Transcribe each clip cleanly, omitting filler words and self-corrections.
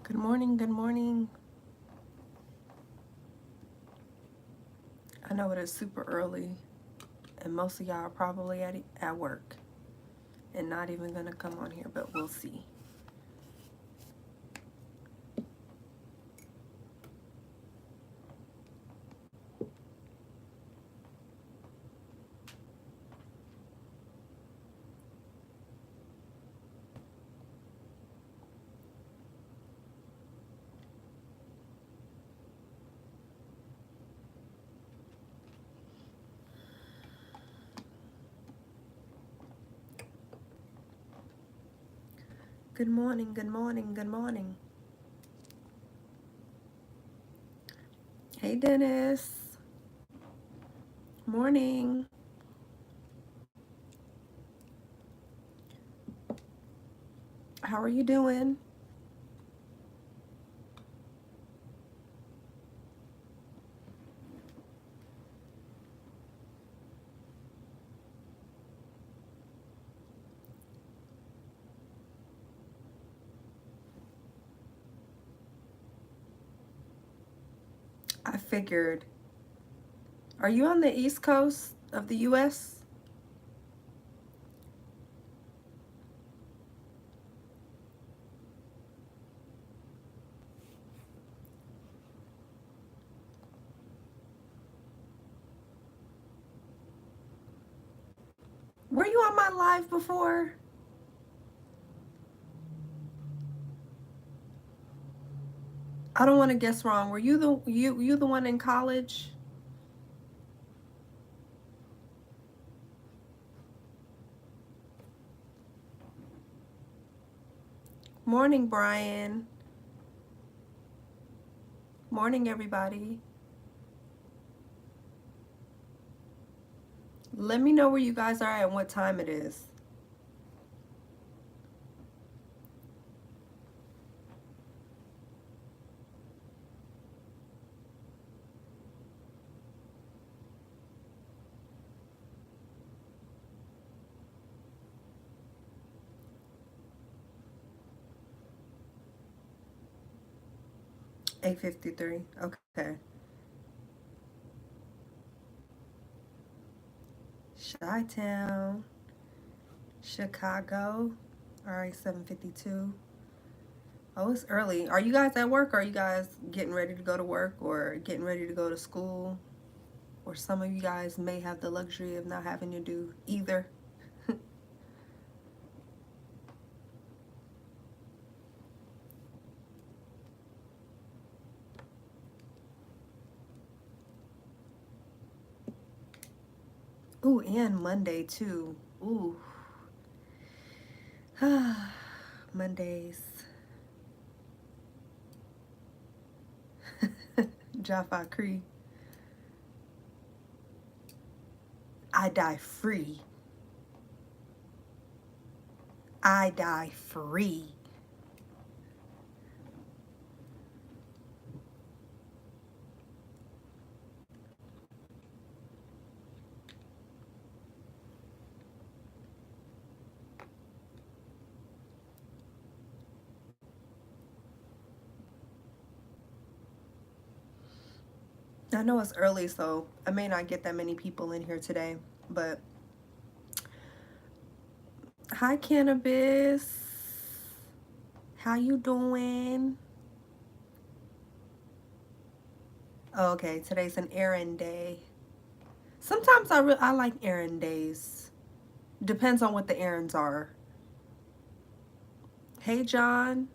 Good morning, good morning. I know it is super early, and most of y'all are probably at work and not even gonna come on here, but we'll see. Good morning, good morning, good morning. Hey, Dennis. Morning. How are you doing? I figured. Are you on the East Coast of the US? Were you on my live before? I don't want to guess wrong. Were you the one in college? Morning, Brian. Morning, everybody. Let me know where you guys are and what time it is. Eight 53. Okay. Chi-Town, Chicago. All right, 7:52. Oh, it's early. Are you guys at work? Or are you guys getting ready to go to work or getting ready to go to school? Or some of you guys may have the luxury of not having to do either. Ooh, and Monday too. Ooh. Mondays. Jaffa Cree. I die free. I die free. I know it's early, so I may not get that many people in here today, but hi, Cannabis. How you doing? Oh, okay, today's an errand day. Sometimes I like errand days. Depends on what the errands are. Hey, John.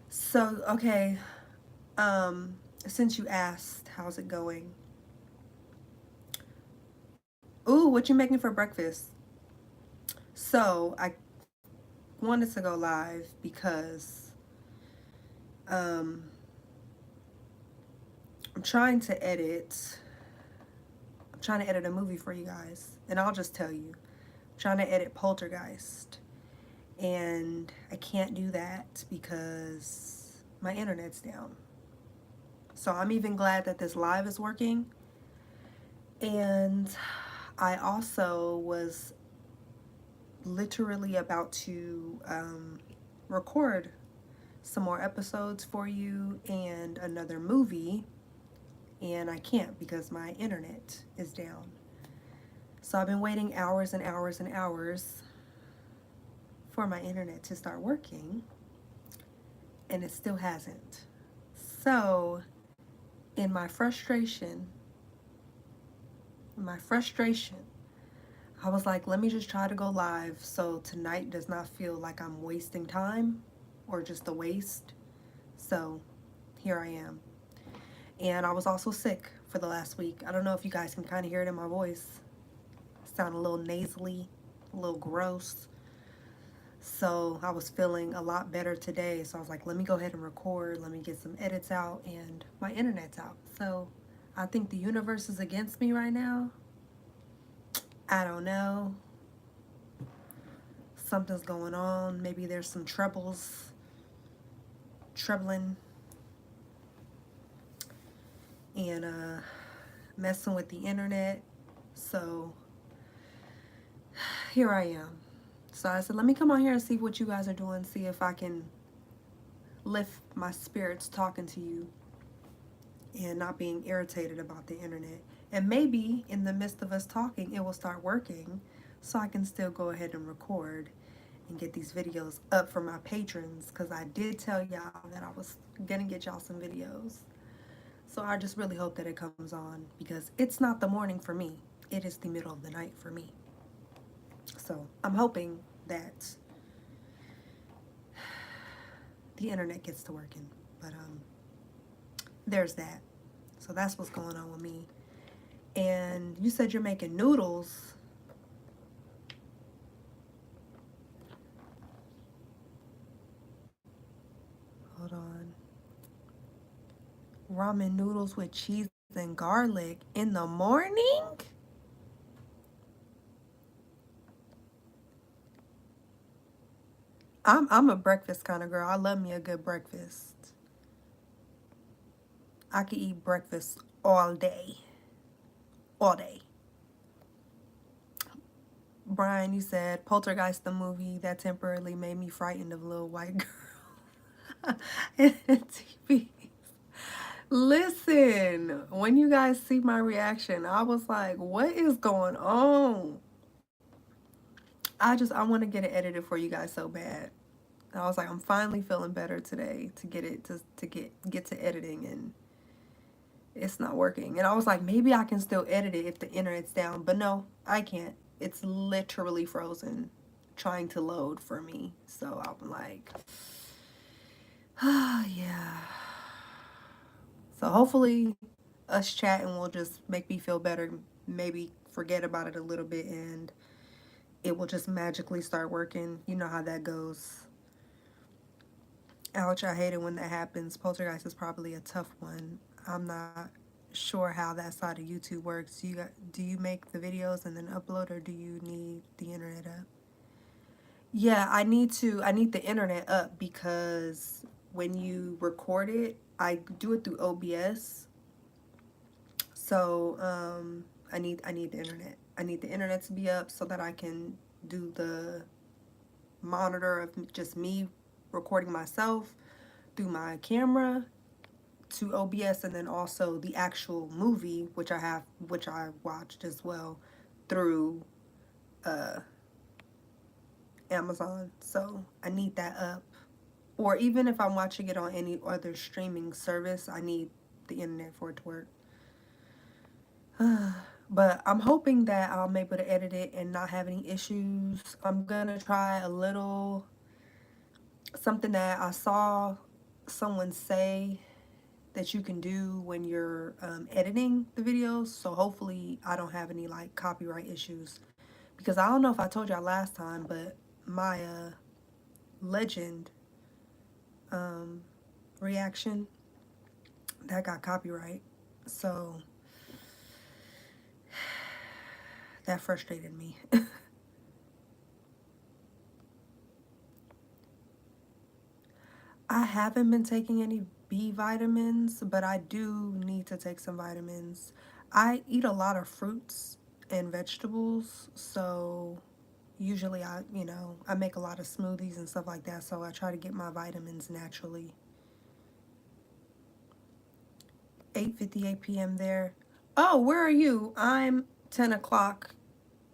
So, okay, since you asked, how's it going? Ooh, what you making for breakfast? So, I wanted to go live because um I'm trying to edit. I'm trying to edit a movie for you guys, and I'll just tell you, I'm trying to edit Poltergeist, and I can't do that because my internet's down. So I'm even glad that this live is working. And I also was literally about to record some more episodes for you and another movie, and I can't because my internet is down. So I've been waiting hours and hours and hours for my internet to start working, and it still hasn't. So, in my frustration, I was like, let me just try to go live so tonight does not feel like I'm wasting time or just a waste. So, here I am. And I was also sick for the last week. I don't know if you guys can kind of hear it in my voice. Sound a little nasally, a little gross. So I was feeling a lot better today. So I was like, let me go ahead and record. Let me get some edits out, and my internet's out. So I think the universe is against me right now. I don't know. Something's going on. Maybe there's some troubling, and messing with the internet. So here I am. So I said, let me come on here and see what you guys are doing, see if I can lift my spirits talking to you and not being irritated about the internet. And maybe in the midst of us talking, it will start working so I can still go ahead and record and get these videos up for my patrons, because I did tell y'all that I was gonna get y'all some videos. So I just really hope that it comes on, because it's not the morning for me. It is the middle of the night for me. So I'm hoping that the internet gets to working. But there's that. So that's what's going on with me. And you said you're making noodles. Hold on. Ramen noodles with cheese and garlic in the morning? I'm a breakfast kind of girl. I love me a good breakfast. I could eat breakfast all day. All day. Brian, you said Poltergeist the movie that temporarily made me frightened of a little white girl in TV. Listen, when you guys see my reaction, I was like, what is going on? I want to get it edited for you guys so bad. I was like, I'm finally feeling better today to get it to get to editing, and it's not working. And I was like, maybe I can still edit it if the internet's down, but no, I can't. It's literally frozen trying to load for me. So I'm like, ah, yeah. So hopefully us chatting will just make me feel better, maybe forget about it a little bit, and it will just magically start working. You know how that goes. Ouch, I hate it when that happens. Poltergeist is probably a tough one. I'm not sure how that side of YouTube works. Do you make the videos and then upload, or do you need the internet up? Yeah, I need the internet up, because when you record it, I do it through OBS. So, I need the internet. I need the internet to be up so that I can do the monitor of just me recording myself through my camera to OBS, and then also the actual movie, which I watched as well through Amazon. So I need that up. Or even if I'm watching it on any other streaming service, I need the internet for it to work. But I'm hoping that I'm able to edit it and not have any issues. I'm gonna try a little something that I saw someone say that you can do when you're editing the videos. So hopefully I don't have any like copyright issues, because I don't know if I told y'all last time, but my legend reaction, that got copyright. So that frustrated me. I haven't been taking any B vitamins, but I do need to take some vitamins. I eat a lot of fruits and vegetables, so Usually I make a lot of smoothies and stuff like that, so I try to get my vitamins naturally. 8:58 p.m. there. Oh, where are you? I'm 10 o'clock,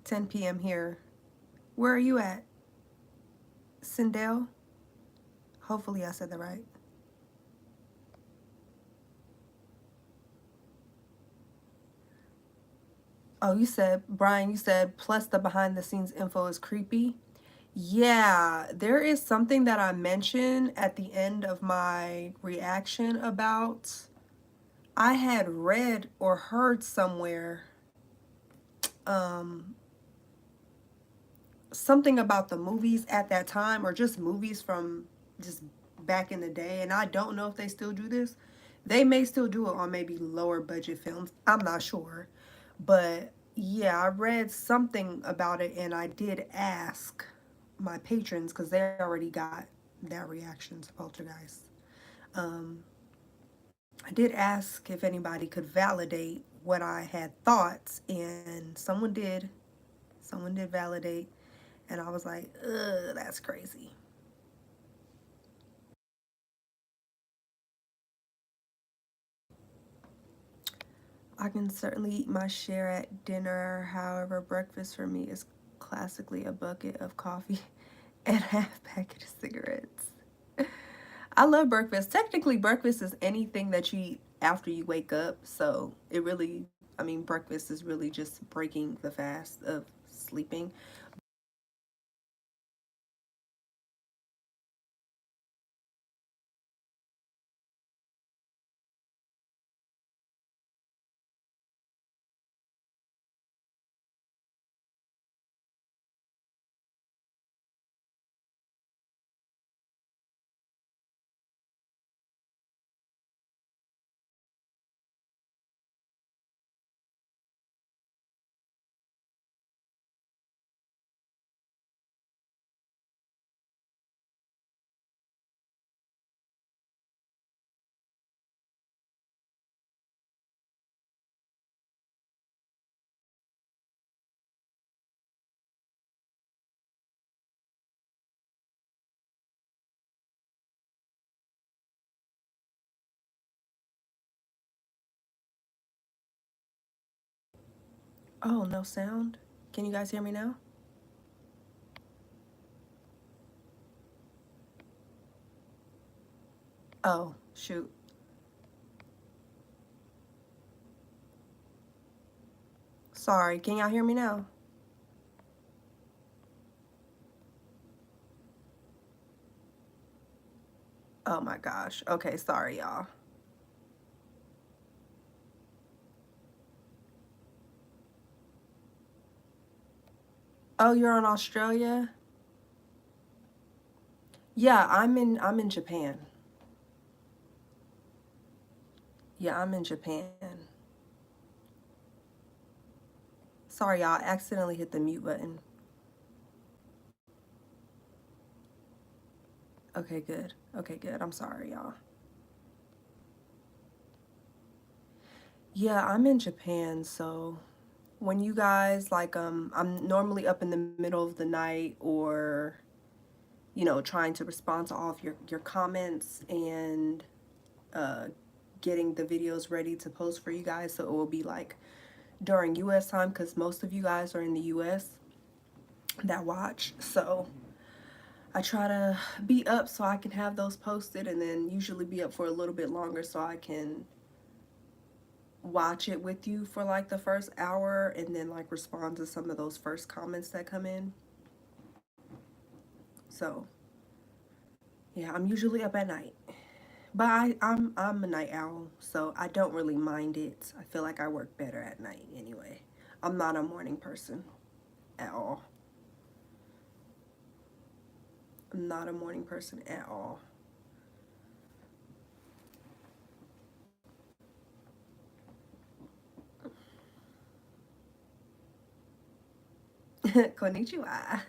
10 p.m. here. Where are you at? Sindel? Hopefully I said that right. Oh, Brian, you said plus the behind the scenes info is creepy. Yeah, there is something that I mentioned at the end of my reaction about. I had read or heard somewhere um, something about the movies at that time, or just movies from just back in the day, and I don't know if they still do this. They may still do it on maybe lower budget films. I'm not sure. But yeah, I read something about it, and I did ask my patrons because they already got that reaction to Poltergeist. Um, I did ask if anybody could validate what I had thought, and someone did. Someone did validate, and I was like, ugh, that's crazy. I can certainly eat my share at dinner. However, breakfast for me is classically a bucket of coffee and half packet of cigarettes. I love breakfast. Technically, breakfast is anything that you eat after you wake up. So it really, I mean, breakfast is really just breaking the fast of sleeping. Oh, no sound? Can you guys hear me now? Oh, shoot. Sorry. Can y'all hear me now? Oh my gosh. Okay, sorry, y'all. Oh, you're on Australia? Yeah, I'm in Japan. Yeah, I'm in Japan. Sorry, y'all. Accidentally hit the mute button. Okay, good. Okay, good. I'm sorry, y'all. Yeah, I'm in Japan, so when you guys I'm normally up in the middle of the night, or trying to respond to all of your comments and uh getting the videos ready to post for you guys, so it will be like during US time because most of you guys are in the US that watch. So I try to be up so I can have those posted, and then usually be up for a little bit longer so I can watch it with you for like the first hour, and then like respond to some of those first comments that come in. So yeah, I'm usually up at night. But I'm a night owl, so I don't really mind it. I feel like I work better at night anyway. I'm not a morning person at all. I'm not a morning person at all. Konnichiwa.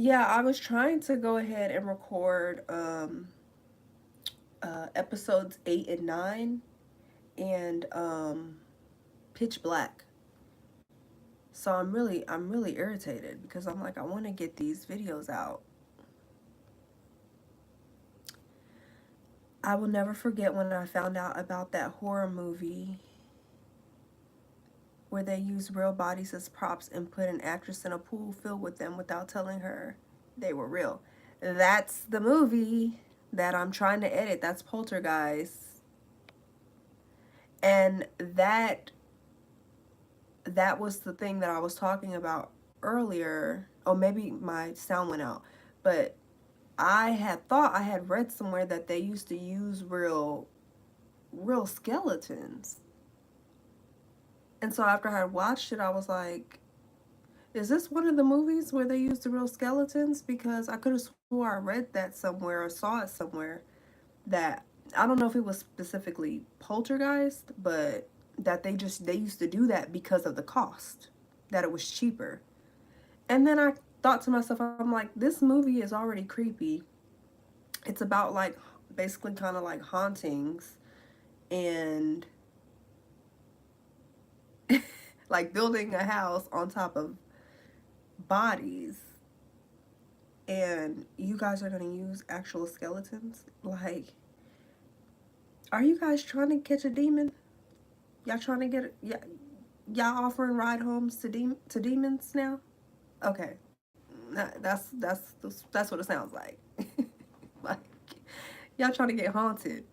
Yeah, I was trying to go ahead and record episodes 8 and 9 and Pitch Black. So I'm really irritated because I'm like I want to get these videos out. I will never forget when I found out about that horror movie where they used real bodies as props and put an actress in a pool filled with them without telling her they were real. That's the movie that I'm trying to edit. That's Poltergeist. And that was the thing that I was talking about earlier. Oh, maybe my sound went out. But I had thought I had read somewhere that they used to use real skeletons. And so after I had watched it, I was like, is this one of the movies where they used the real skeletons? Because I could have swore I read that somewhere or saw it somewhere that I don't know if it was specifically Poltergeist, but that they used to do that because of the cost, that it was cheaper. And then I thought to myself, I'm like, this movie is already creepy. It's about like basically kind of like hauntings and like building a house on top of bodies. And you guys are going to use actual skeletons? Like, are you guys trying to catch a demon? Y'all trying to get y'all offering ride homes to demons now? Okay, that's what it sounds like. Like y'all trying to get haunted.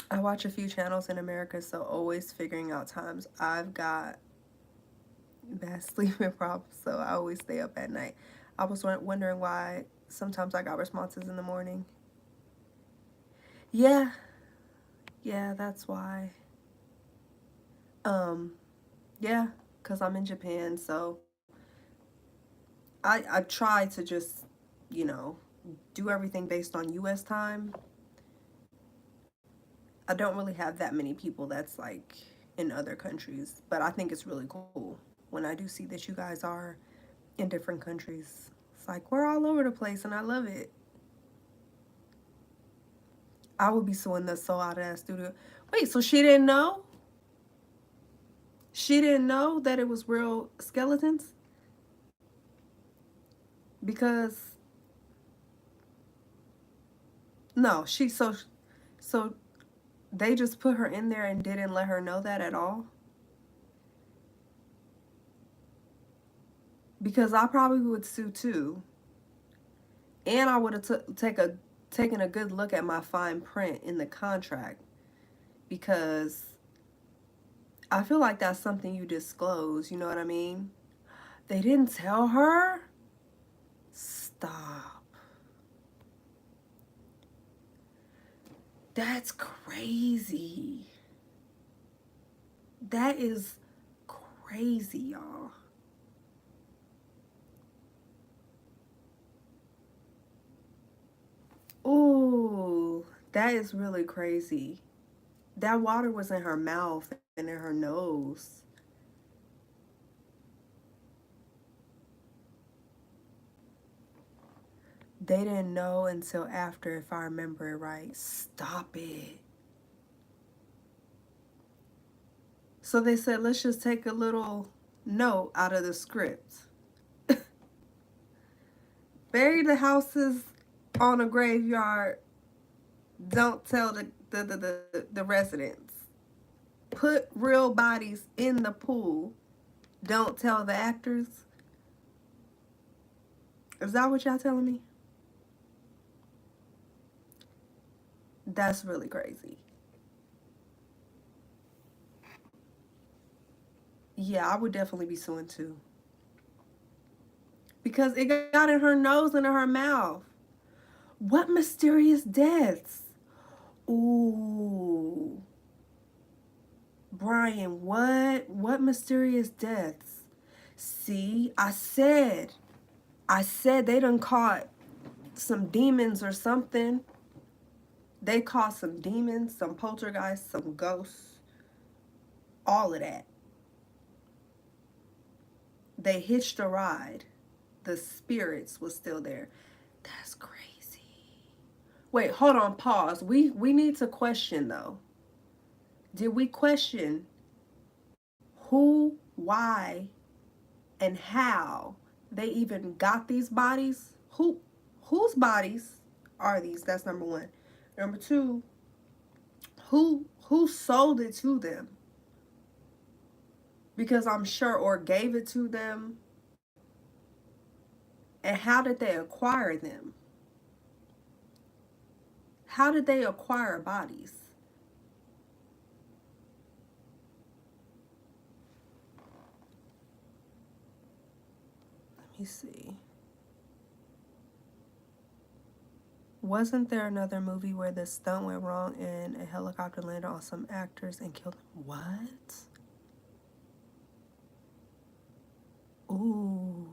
I watch a few channels in America, so always figuring out times. I've got bad sleeping problems, so I always stay up at night. I was wondering why sometimes I got responses in the morning. Yeah, yeah, that's why. Um, yeah, because I'm in Japan, so I try to just, you know, do everything based on US time. I don't really have that many people that's like in other countries, but I think it's really cool when I do see that you guys are in different countries. It's like we're all over the place and I love it. I would be suing the soul out of that studio. Wait, so she didn't know? She didn't know that it was real skeletons? Because no, so they just put her in there and didn't let her know that at all? Because I probably would sue too. And I would have taken a good look at my fine print in the contract because I feel like that's something you disclose, you know what I mean? They didn't tell her? Stop. That's crazy. That is crazy, y'all. Ooh, that is really crazy. That water was in her mouth and in her nose. They didn't know until after, if I remember it right. Stop it. So they said, let's just take a little note out of the script. Bury the houses on a graveyard. Don't tell the residents. Put real bodies in the pool. Don't tell the actors. Is that what y'all telling me? That's really crazy. Yeah, I would definitely be suing too. Because it got in her nose and in her mouth. What mysterious deaths? Ooh. Brian, what? What mysterious deaths? See, I said they done caught some demons or something. They caught some demons, some poltergeists, some ghosts. All of that. They hitched a ride. The spirits was still there. That's crazy. Wait, hold on, pause. We need to question though. Did we question who, why, and how they even got these bodies? Whose bodies are these? That's number one. Number two, who sold it to them? Because I'm sure, or gave it to them. And how did they acquire them? How did they acquire bodies? Let me see. Wasn't there another movie where the stunt went wrong and a helicopter landed on some actors and killed them? What? Ooh.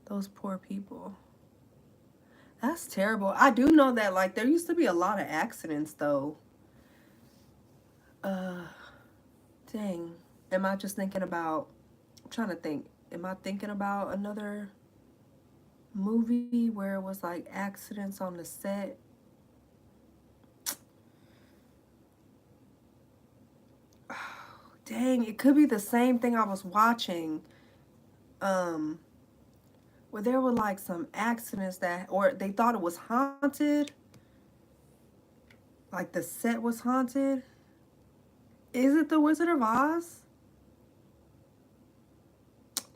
Those poor people. That's terrible. I do know that, like, there used to be a lot of accidents, though. Dang. Am I just thinking about... I'm trying to think. Am I thinking about another movie where it was, like, accidents on the set? Dang, it could be the same thing I was watching. Where there were like some accidents that, or they thought it was haunted. Like the set was haunted. Is it The Wizard of Oz?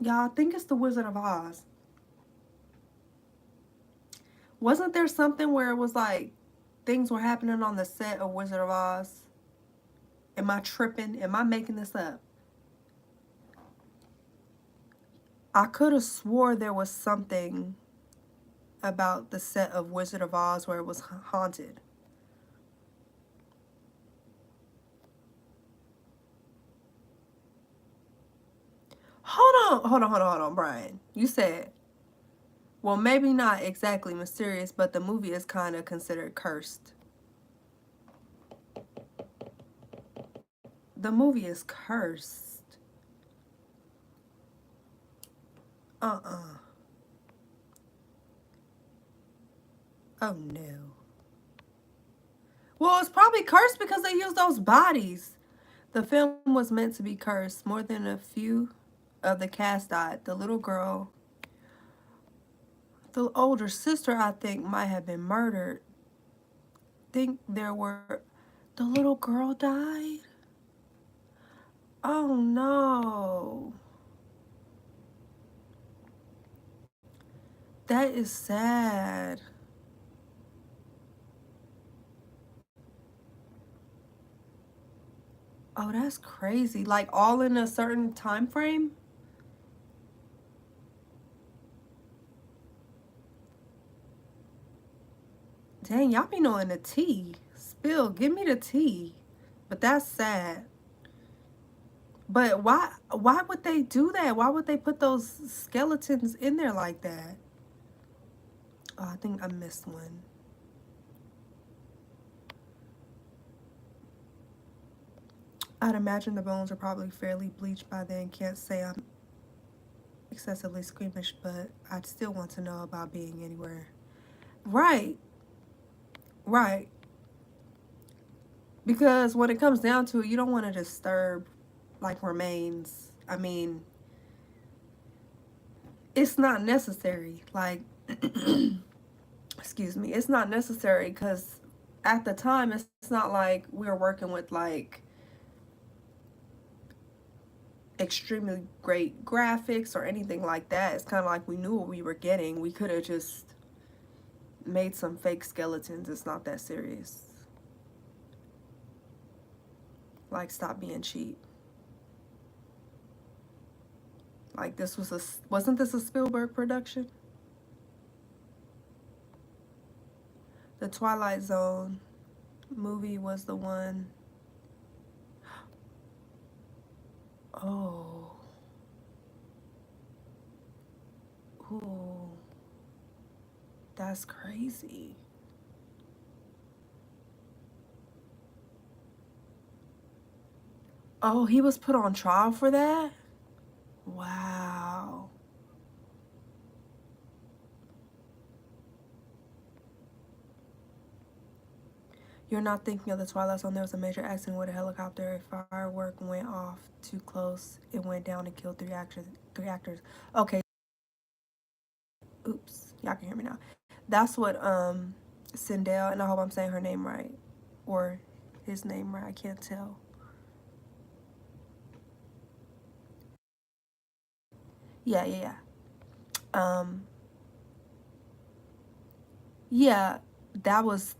Y'all, I think it's The Wizard of Oz. Wasn't there something where it was like things were happening on the set of Wizard of Oz? Am I tripping? Am I making this up? I could have swore there was something about the set of Wizard of Oz where it was haunted. Hold on, Brian. You said, well, maybe not exactly mysterious, but the movie is kind of considered cursed. The movie is cursed. Uh-uh. Oh, no. Well, it's probably cursed because they used those bodies. The film was meant to be cursed. More than a few of the cast died. The little girl, the older sister, I think, might have been murdered. Think there were... The little girl died? Oh, no. That is sad. Oh, that's crazy. Like, all in a certain time frame? Dang, y'all be knowing the tea. Spill, give me the tea. But that's sad. But why would they do that? Why would they put those skeletons in there like that? Oh, I think I missed one. I'd imagine the bones are probably fairly bleached by then. Can't say I'm excessively squeamish, but I'd still want to know about being anywhere. Right. Right. Because when it comes down to it, you don't want to disturb, like, remains. I mean, it's not necessary. Like, excuse me, it's not necessary because at the time, it's not like we were working with, like, extremely great graphics or anything like that. It's kind of like we knew what we were getting. We could have just made some fake skeletons. It's not that serious. Like, stop being cheap. Like, this was wasn't this a Spielberg production? The Twilight Zone movie was the one. Oh. Ooh. That's crazy. Oh, he was put on trial for that? Wow. You're not thinking of the Twilight Zone. There was a major accident with a helicopter. A firework went off too close. It went down and killed three actors. Okay. Oops. Y'all can hear me now. That's what Sindel, and I hope I'm saying her name right. Or his name right. I can't tell. Yeah, yeah, yeah. Um yeah, that's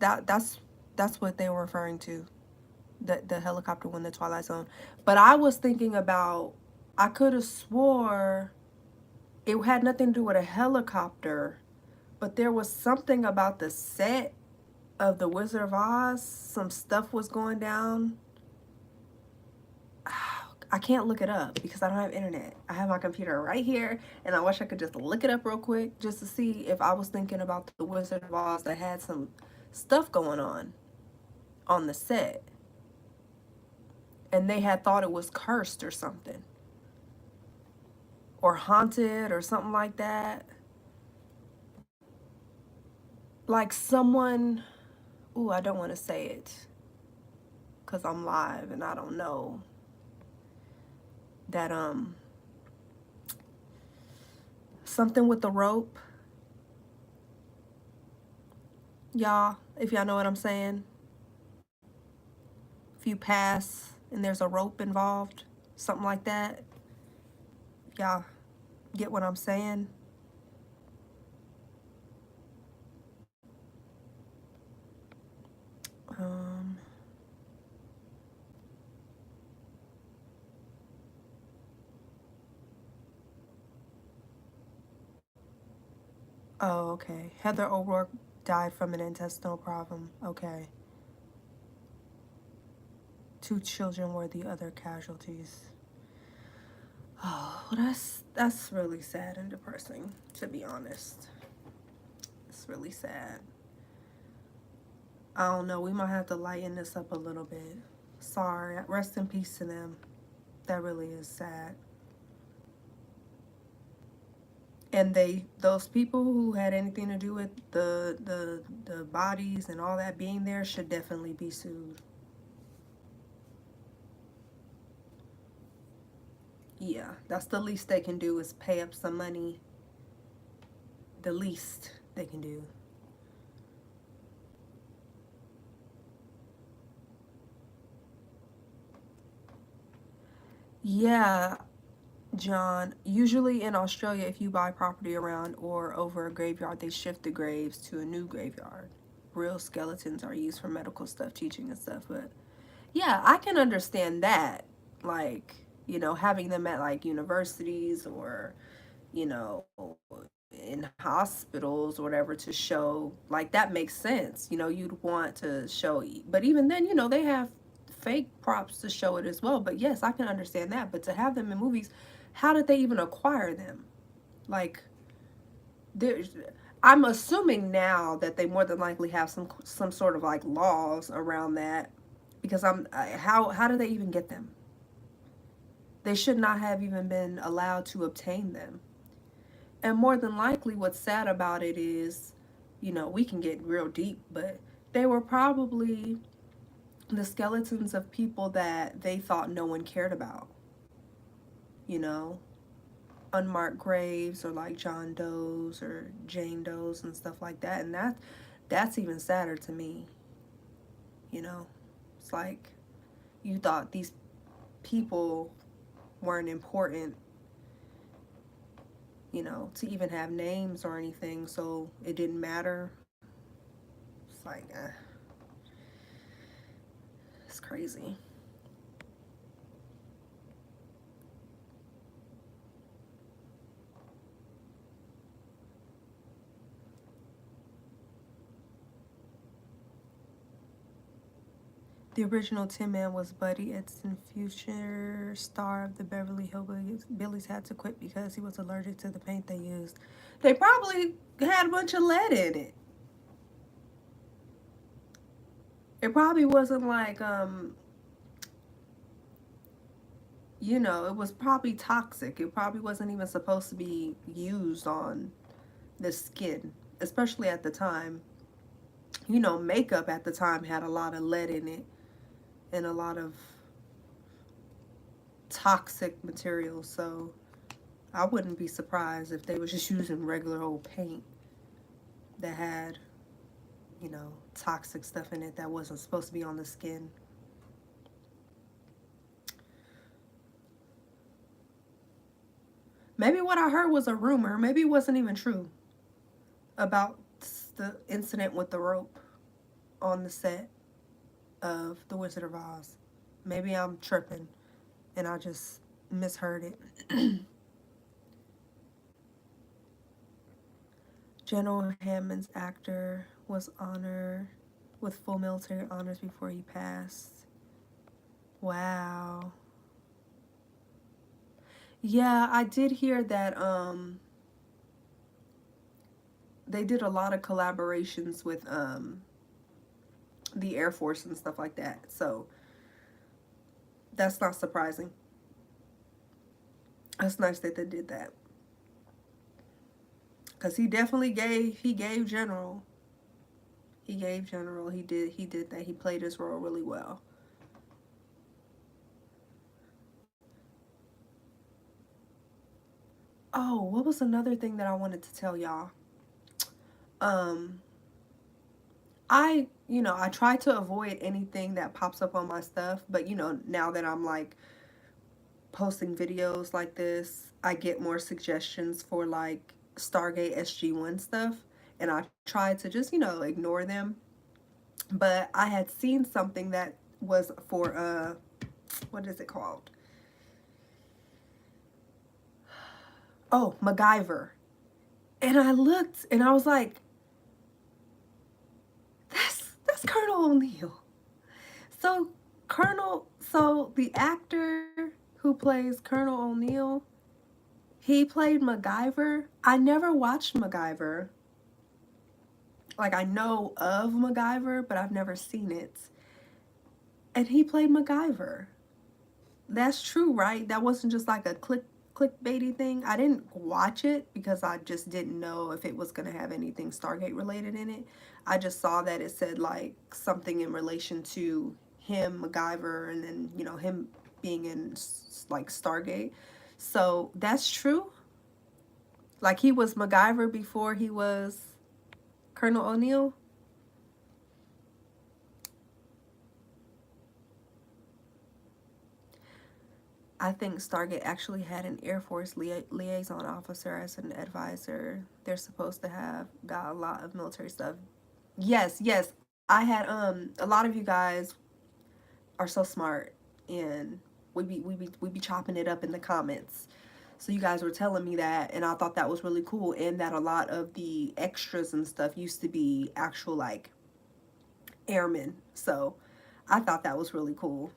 what they were referring to. The helicopter went in the Twilight Zone. But I was thinking about, I could have swore it had nothing to do with a helicopter, but there was something about the set of The Wizard of Oz. Some stuff was going down. I can't look it up because I don't have internet. I have my computer right here, and I wish I could just look it up real quick just to see if I was thinking about The Wizard of Oz that had some stuff going on the set, and they had thought it was cursed or something, or haunted or something like that. Like someone, ooh, I don't want to say it because I'm live and I don't know that something with the rope, y'all, if y'all know what I'm saying. If you pass and there's a rope involved, something like that. Y'all get what I'm saying? Um, oh, okay. Heather O'Rourke died from an intestinal problem. Okay. 2 children were the other casualties. Oh, that's really sad and depressing, to be honest. It's really sad. I don't know. We might have to lighten this up a little bit. Sorry. Rest in peace to them. That really is sad. And those people who had anything to do with the bodies and all that being there should definitely be sued. Yeah, that's the least they can do is pay up some money. The least they can do. Yeah, John. Usually in Australia, if you buy property around or over a graveyard, they shift the graves to a new graveyard. Real skeletons are used for medical stuff, teaching and stuff. But yeah, I can understand that. Like, having them at like universities or, you know, in hospitals or whatever to show, like, that makes sense. You'd want to show, but even then, they have fake props to show it as well. But yes, I can understand that. But to have them in movies, how did they even acquire them? Like, there's, I'm assuming now that they more than likely have some sort of like laws around that because how do they even get them? They should not have even been allowed to obtain them. And more than likely, what's sad about it is, we can get real deep, but they were probably the skeletons of people that they thought no one cared about, you know, unmarked graves or like John Doe's or Jane Doe's and stuff like that. And that's even sadder to me, you know. It's like you thought these people weren't important, to even have names or anything, so it didn't matter. It's like, it's crazy. The original Tin Man was Buddy Edson, future star of the Beverly Hillbillies. Billies had to quit because he was allergic to the paint they used. They probably had a bunch of lead in it. It probably wasn't like you know, it was probably toxic. It probably wasn't even supposed to be used on the skin, especially at the time. You know, makeup at the time had a lot of lead in it and a lot of toxic material. So I wouldn't be surprised if they was just using regular old paint that had, you know, toxic stuff in it that wasn't supposed to be on the skin. Maybe what I heard was a rumor. Maybe it wasn't even true about the incident with the rope on the set of The Wizard of Oz. Maybe I'm tripping and I just misheard it. General Hammond's actor was honored with full military honors before he passed. Wow. Yeah, I did hear that they did a lot of collaborations with the Air Force and stuff like that. So that's not surprising. That's nice that they did that. Cause he definitely gave General. He gave General. He did that. He played his role really well. Oh, what was another thing that I wanted to tell y'all? Um, I try to avoid anything that pops up on my stuff, but now that I'm like posting videos like this, I get more suggestions for like Stargate SG1 stuff, and I try to just, ignore them. But I had seen something that was for what is it called? Oh, MacGyver. And I looked and I was like, that's Colonel O'Neill. So the actor who plays Colonel O'Neill, he played MacGyver. I never watched MacGyver. Like, I know of MacGyver, but I've never seen it. And he played MacGyver. That's true, right? That wasn't just like a clickbaity thing. I didn't watch it because I just didn't know if it was going to have anything Stargate related in it. I just saw that it said like something in relation to him, MacGyver, and then, him being in like Stargate. So that's true. Like, he was MacGyver before he was Colonel O'Neill. I think Stargate actually had an Air Force liaison officer as an advisor. They're supposed to have got a lot of military stuff. Yes, yes. I had a lot of you guys are so smart, and we be chopping it up in the comments. So you guys were telling me that, and I thought that was really cool, and that a lot of the extras and stuff used to be actual like airmen. So I thought that was really cool.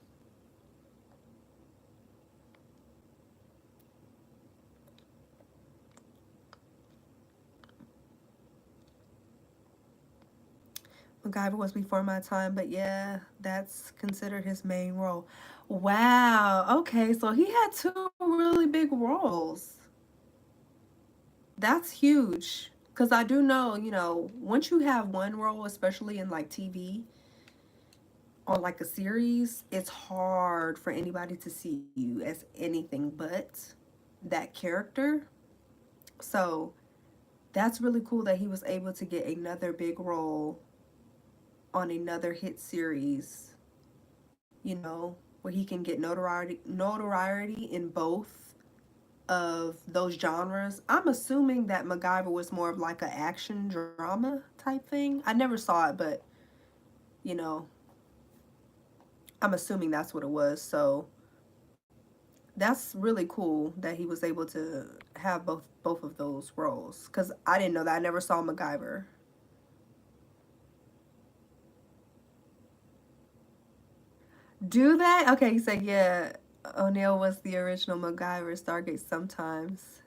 MacGyver was before my time, but yeah, that's considered his main role. Wow. Okay, so he had two really big roles. That's huge. Because I do know, once you have one role, especially in like TV or like a series, it's hard for anybody to see you as anything but that character. So that's really cool that he was able to get another big role on another hit series, where he can get notoriety in both of those genres. I'm assuming that MacGyver was more of like an action drama type thing. I never saw it, but you know, I'm assuming that's what it was. So that's really cool that he was able to have both of those roles, because I didn't know that. I never saw MacGyver. Do that? Okay, you said yeah. O'Neill was the original MacGyver. Stargate sometimes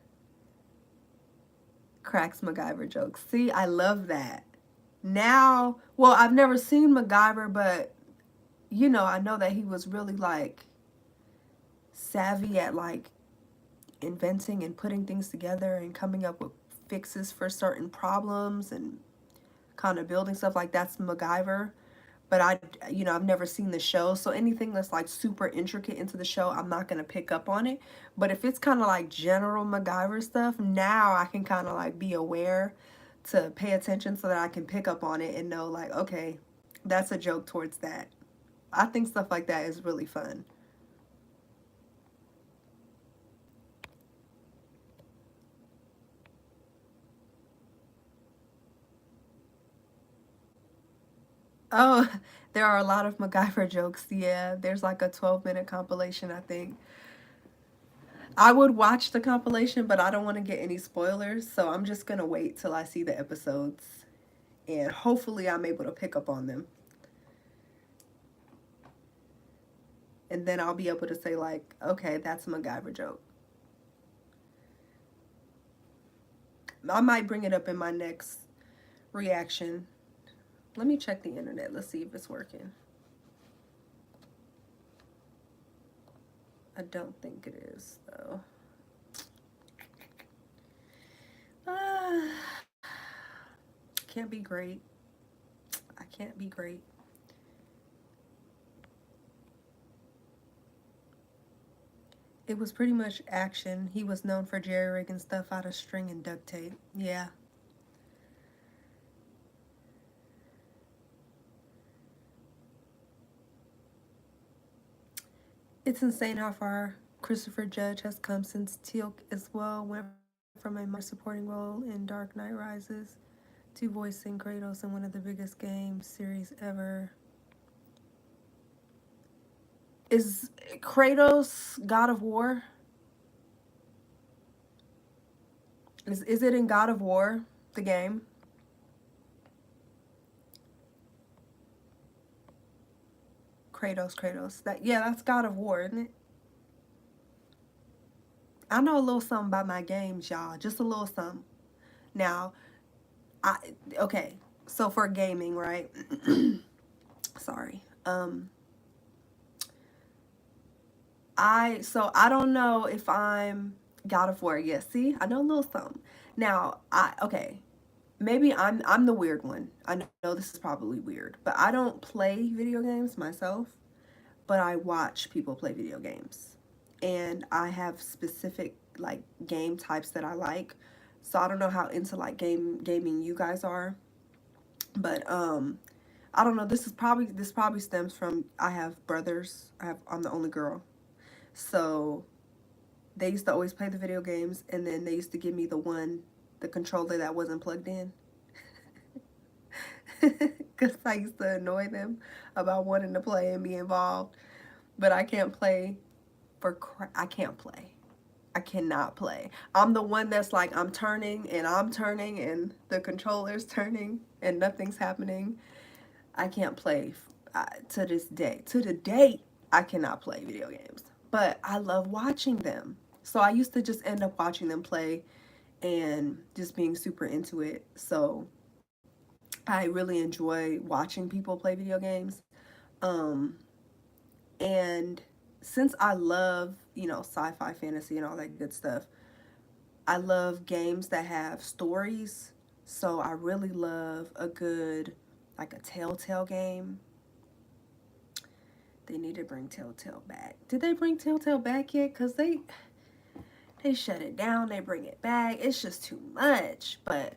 cracks MacGyver jokes. See, I love that. Now, well, I've never seen MacGyver, but I know that he was really like savvy at like inventing and putting things together and coming up with fixes for certain problems and kind of building stuff like that's MacGyver. But I've never seen the show, so anything that's like super intricate into the show, I'm not gonna pick up on it. But if it's kind of like general MacGyver stuff, now I can kind of like be aware to pay attention so that I can pick up on it and know like, okay, that's a joke towards that. I think stuff like that is really fun. Oh, there are a lot of MacGyver jokes. Yeah, there's like a 12-minute compilation, I think. I would watch the compilation, but I don't want to get any spoilers, so I'm just going to wait till I see the episodes and hopefully I'm able to pick up on them. And then I'll be able to say like, okay, that's a MacGyver joke. I might bring it up in my next reaction. Let me check the internet. Let's see if it's working. I don't think it is, though. Uh, can't be great. I can't be great. It was pretty much action. He was known for jerry rigging stuff out of string and duct tape. Yeah. It's insane how far Christopher Judge has come since Teal'c as well went from a minor supporting role in Dark Knight Rises to voicing Kratos in one of the biggest game series ever. Is Kratos God of War? Is it in God of War, the game? Kratos. That's God of War, isn't it? I know a little something about my games, y'all. Just a little something. Now, I okay. So for gaming, right? Sorry. I don't know if I'm God of War. Yes, see, I know a little something. Now, okay. Maybe I'm the weird one. I know this is probably weird, but I don't play video games myself, but I watch people play video games. And I have specific like game types that I like. So I don't know how into like gaming you guys are, but I don't know. This probably stems from I have brothers. I'm the only girl. So they used to always play the video games and then they used to give me the controller that wasn't plugged in. Because I used to annoy them about wanting to play and be involved. But I can't play I can't play. I cannot play. I'm the one that's like, I'm turning and the controller's turning and nothing's happening. I can't play to this day. To the date, I cannot play video games. But I love watching them. So I used to just end up watching them play and just being super into it. So I really enjoy watching people play video games. Um, and since I love, sci-fi, fantasy, and all that good stuff, I love games that have stories. So I really love a good, like a Telltale game. They need to bring Telltale back. Did they bring Telltale back yet? Because they shut it down, they bring it back. It's just too much. But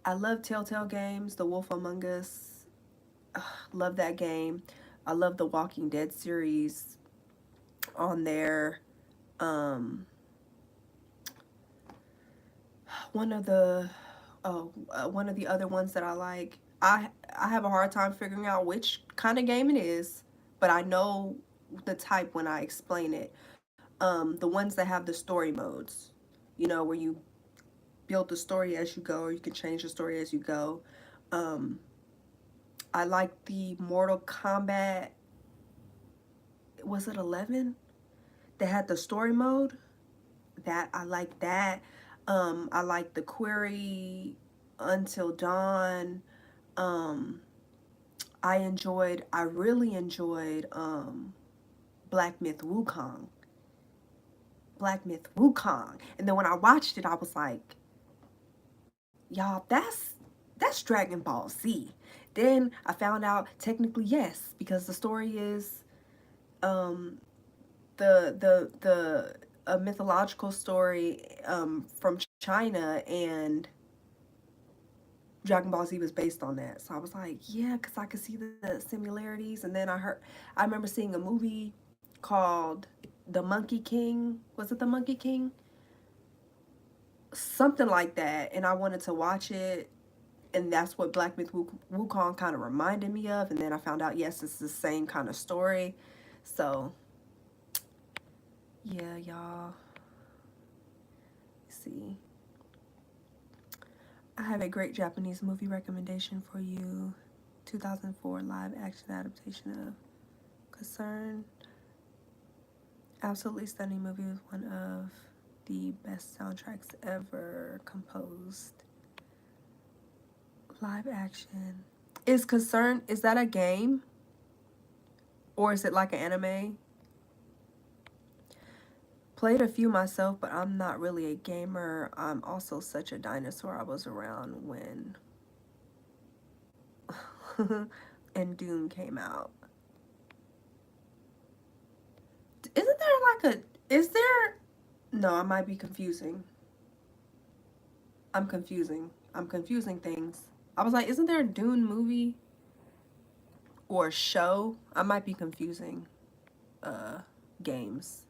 I love Telltale games. The Wolf Among Us. Ugh, love that game. I love the Walking Dead series on there. One of the one of the other ones that I like. I have a hard time figuring out which kind of game it is, but I know the type when I explain it. The ones that have the story modes, where you build the story as you go, or you can change the story as you go. I like the Mortal Kombat. Was it 11? That had the story mode. That I like that. I like the Query Until Dawn. I really enjoyed Black Myth Wukong. Black Myth Wukong. And then when I watched it, I was like, y'all, that's Dragon Ball Z. Then I found out technically yes, because the story is the a mythological story from China, and Dragon Ball Z was based on that. So I was like, yeah, because I could see the similarities. And then I remember seeing a movie called The Monkey King. Was it The Monkey King? Something like that. And I wanted to watch it. And that's what Black Myth Wukong kind of reminded me of. And then I found out, yes, it's the same kind of story. So, yeah, y'all. Let's see. I have a great Japanese movie recommendation for you. 2004 live action adaptation of Concern. Absolutely stunning movie with one of the best soundtracks ever composed. Live action. Is Concern, is that a game? Or is it like an anime? Played a few myself, but I'm not really a gamer. I'm also such a dinosaur. I was around when and Doom came out. Isn't there like a, is there, no, I might be confusing. I'm confusing things. I was like, isn't there a Dune movie or show? I might be confusing games.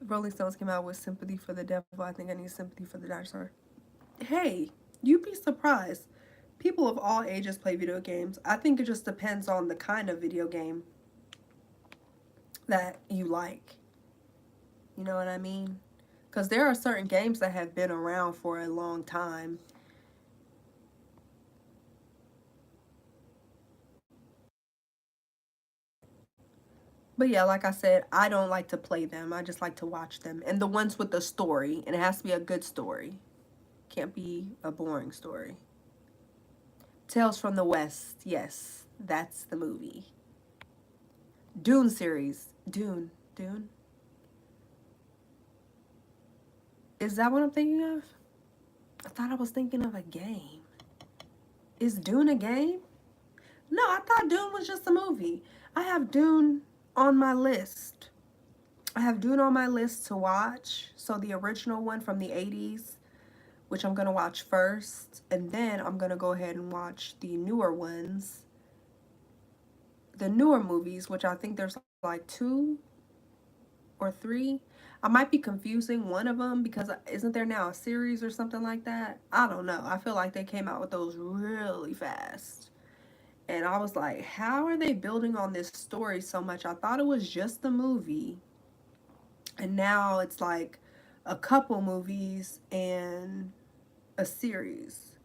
Rolling Stones came out with Sympathy for the Devil. I think I need Sympathy for the Dinosaur. Hey, you'd be surprised. People of all ages play video games. I think it just depends on the kind of video game that you like. You know what I mean? Because there are certain games that have been around for a long time. But yeah, like I said, I don't like to play them. I just like to watch them. And the ones with the story. And it has to be a good story. Can't be a boring story. Tales from the West. Yes, that's the movie. Dune series. Dune. Is that what I'm thinking of? I thought I was thinking of a game. Is Dune a game? No, I thought Dune was just a movie. I have Dune on my list. I have Dune on my list to watch. So the original one from the 80s, which I'm going to watch first. And then I'm going to go ahead and watch the newer ones. The newer movies, which I think there's like 2 or 3. I might be confusing one of them because isn't there now a series or something like that? I don't know. I feel like they came out with those really fast. And I was like, how are they building on this story so much? I thought it was just the movie. And now it's like a couple movies and a series.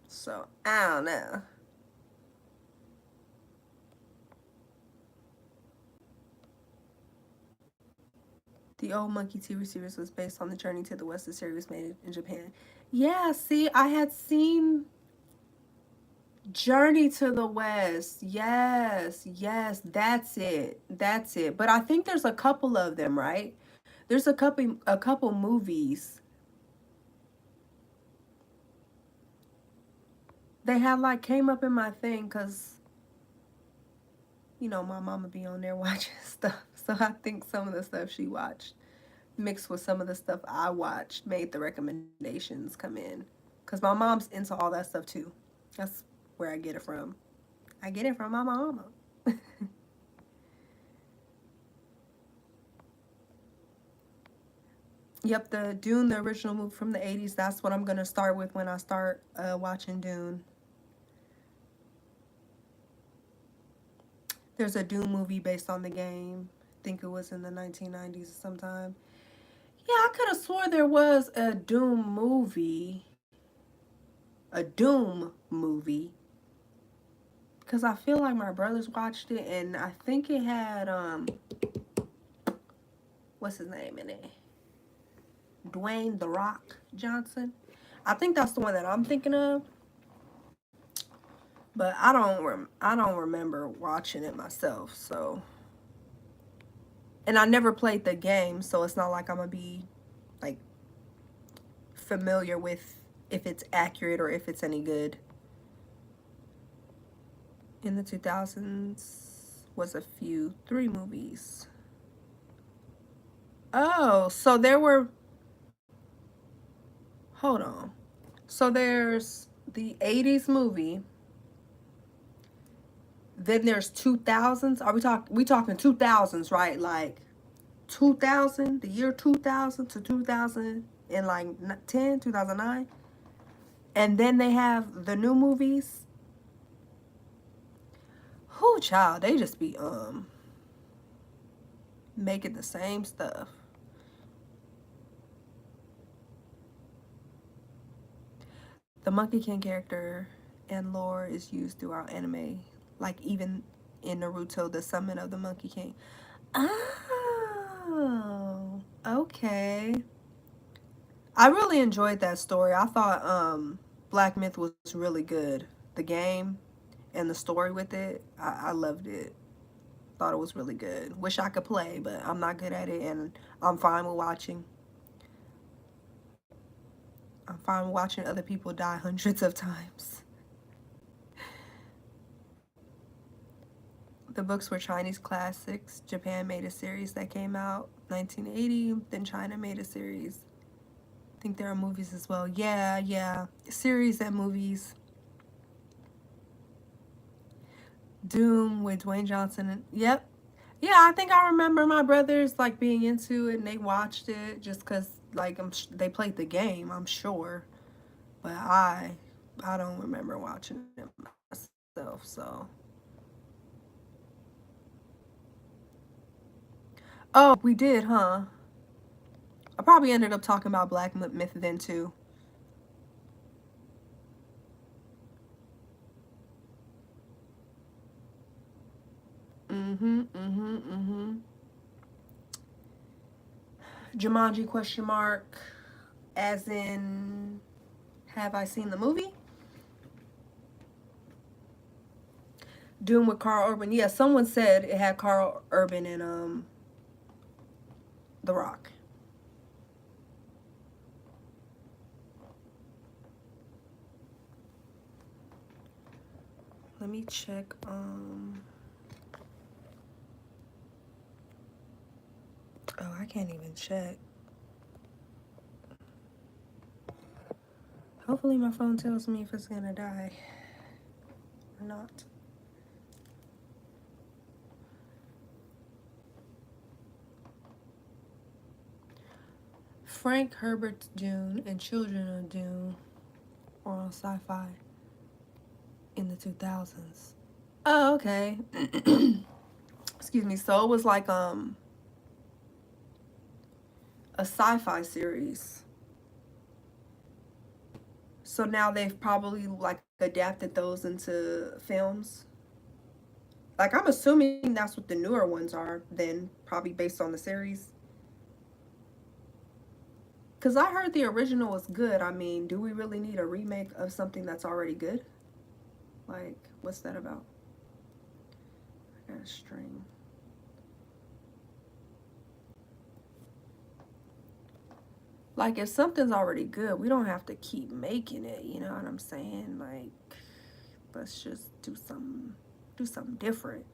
So, I don't know. The old Monkey TV series was based on the Journey to the West, the series made in Japan. Yeah, see, I had seen Journey to the West. Yes, that's it. That's it. But I think there's a couple of them, right? There's a couple movies. They had like came up in my thing cuz my mama be on there watching stuff. So I think some of the stuff she watched mixed with some of the stuff I watched made the recommendations come in. Cuz my mom's into all that stuff too. That's where I get it from. I get it from my mama. Yep, the Dune, the original movie from the 80s, that's what I'm going to start with when I start watching Dune. There's a Dune movie based on the game. I think it was in the 1990s sometime. Yeah, I could have swore there was a Doom movie. A Doom movie. Because I feel like my brothers watched it and I think it had, what's his name in it? Dwayne The Rock Johnson. I think that's the one that I'm thinking of. But I don't remember watching it myself, so. And I never played the game, so it's not like I'm gonna be like familiar with if it's accurate or if it's any good. In the 2000s was a few 3 movies. Oh, so there were, hold on. So there's the 80s movie, then there's 2000s. Are we talking 2000s, right? Like 2000, the year 2000 to 2000 and like 10, 2009. And then they have the new movies. Who child, they just be making the same stuff. The Monkey King character and lore is used throughout anime, like even in Naruto, the summon of the Monkey King. Oh, okay. I really enjoyed that story. I thought Black Myth was really good. The game and the story with it, I loved it. Thought it was really good. Wish I could play, but I'm not good at it, and I'm fine with watching. I'm fine with watching other people die hundreds of times. The books were Chinese classics. Japan made a series that came out 1980. Then China made a series. I think there are movies as well. Yeah, yeah. Series and movies. Doom with Dwayne Johnson. And, yep. Yeah, I think I remember my brothers like being into it and they watched it just because like they played the game, I'm sure. But I don't remember watching it myself, so. Oh, we did, huh? I probably ended up talking about Black Myth then too. Mm-hmm, mm-hmm, mm-hmm. Jumanji question mark. As in, have I seen the movie? Doom with Carl Urban. Yeah, someone said it had Carl Urban and The Rock. Let me check. Oh, I can't even check. Hopefully my phone tells me if it's gonna die or not. Frank Herbert's Dune and Children of Dune were on Sci-Fi in the 2000s. Oh, okay. Excuse me. So it was like a sci-fi series. So now they've probably like adapted those into films. Like I'm assuming that's what the newer ones are then, probably based on the series. Cause I heard the original was good. I mean, do we really need a remake of something that's already good? Like, what's that about? I got a string. Like if something's already good, we don't have to keep making it, you know what I'm saying? Like let's just do something different.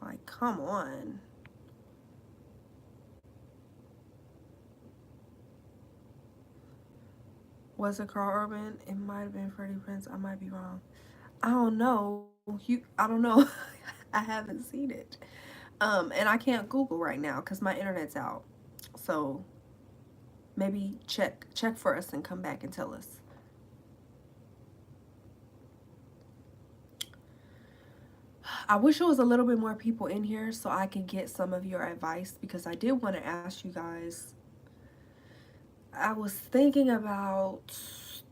Like come on. Was it Carl Urban? It might have been Freddie Prinze. I might be wrong. I don't know. I don't know. I haven't seen it. And I can't Google right now because my internet's out. So maybe check for us and come back and tell us. I wish there was a little bit more people in here so I could get some of your advice because I did want to ask you guys. I was thinking about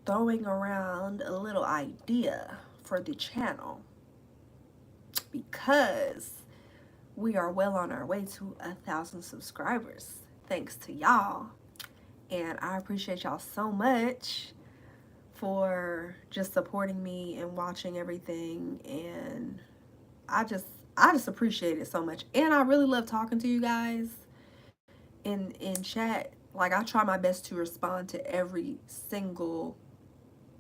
throwing around a little idea for the channel because we are well on our way to 1,000 subscribers thanks to y'all, and I appreciate y'all so much for just supporting me and watching everything. And I just I just appreciate it so much. And I really love talking to you guys in chat. Like, I try my best to respond to every single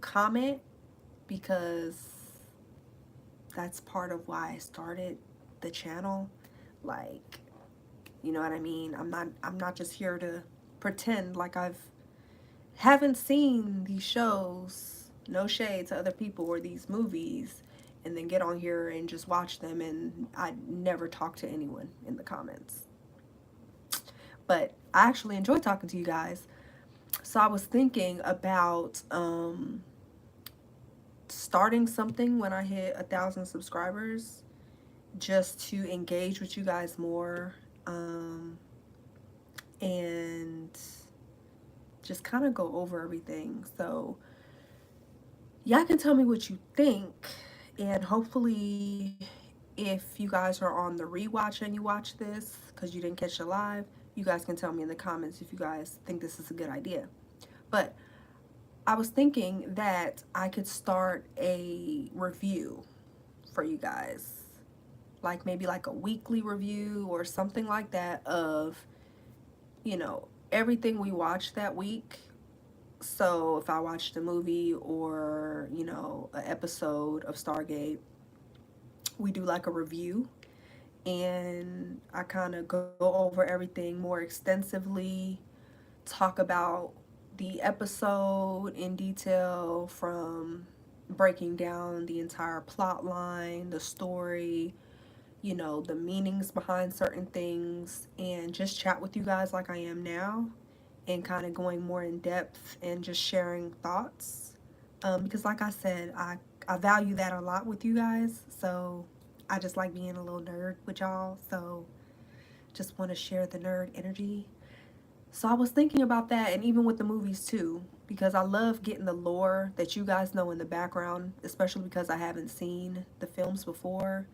comment because that's part of why I started the channel. Like, you know what I mean? I'm not just here to pretend like I've haven't seen these shows, no shade to other people, or these movies, and then get on here and just watch them and I never talk to anyone in the comments. But I actually enjoy talking to you guys. So I was thinking about starting something when I hit 1,000 subscribers, just to engage with you guys more, and just kind of go over everything. So y'all can tell me what you think, and hopefully if you guys are on the rewatch and you watch this because you didn't catch it live, you guys can tell me in the comments if you guys think this is a good idea. But I was thinking that I could start a review for you guys, like maybe like a weekly review or something like that of, everything we watched that week. So if I watched a movie or, an episode of Stargate, we do like a review, and I kind of go over everything more extensively, talk about the episode in detail, from breaking down the entire plot line, the story, the meanings behind certain things, and just chat with you guys like I am now, and kind of going more in depth and just sharing thoughts. Because, like I said, I value that a lot with you guys. So I just like being a little nerd with y'all. So just want to share the nerd energy. So I was thinking about that, and even with the movies too, because I love getting the lore that you guys know in the background, especially because I haven't seen the films before.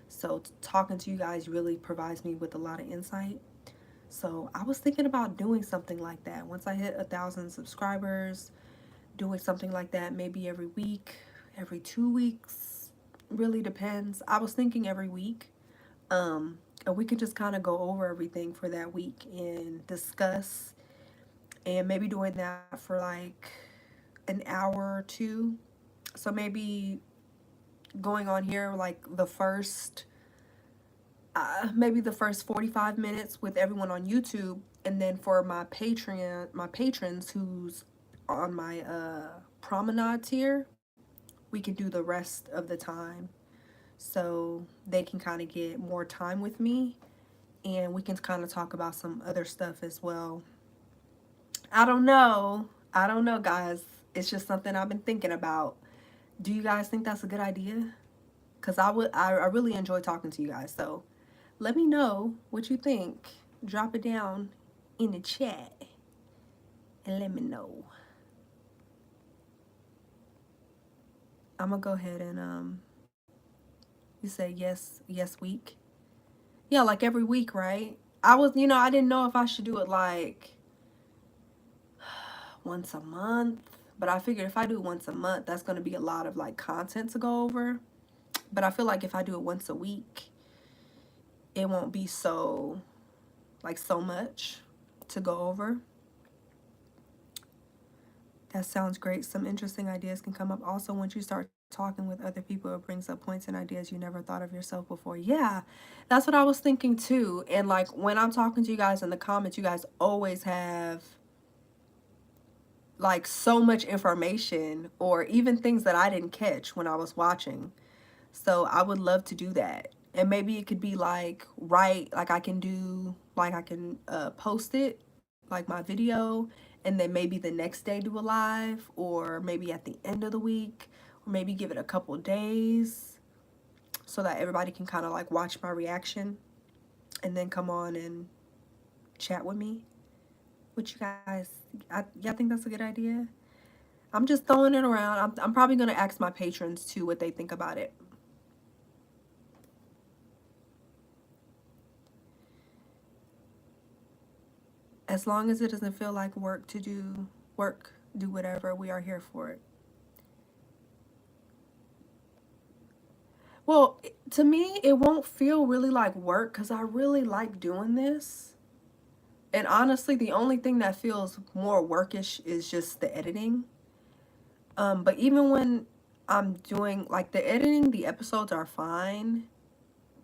So talking to you guys really provides me with a lot of insight. So I was thinking about doing something like that. Once I hit 1,000 subscribers, doing something like that maybe every week, every 2 weeks, really depends. I was thinking every week. And we could just kind of go over everything for that week and discuss, and maybe doing that for like an hour or two. So maybe going on here like maybe the first 45 minutes with everyone on YouTube, and then for my patrons who's on my promenade tier, we can do the rest of the time, so they can kind of get more time with me, and we can kind of talk about some other stuff as well. I don't know, guys. It's just something I've been thinking about. Do you guys think that's a good idea? Because I really enjoy talking to you guys. So let me know what you think. Drop it down in the chat and let me know. I'm gonna go ahead and you say yes week. Yeah, like every week, right? I didn't know if I should do it like once a month, but I figured if I do it once a month, that's gonna be a lot of like content to go over. But I feel like if I do it once a week, it won't be so much to go over. That sounds great. Some interesting ideas can come up. Also, once you start talking with other people, it brings up points and ideas you never thought of yourself before. Yeah, that's what I was thinking too. And like when I'm talking to you guys in the comments, you guys always have like so much information, or even things that I didn't catch when I was watching. So I would love to do that. And maybe it could be like, right, like I can post it, like my video, and then maybe the next day do a live, or maybe at the end of the week, or maybe give it a couple days so that everybody can kind of like watch my reaction and then come on and chat with me. What you guys, y'all think that's a good idea? I'm just throwing it around. I'm probably going to ask my patrons too what they think about it. As long as it doesn't feel like work, do whatever, we are here for it. Well, to me, it won't feel really like work because I really like doing this. And honestly, the only thing that feels more workish is just the editing. But even when I'm doing like the editing, the episodes are fine.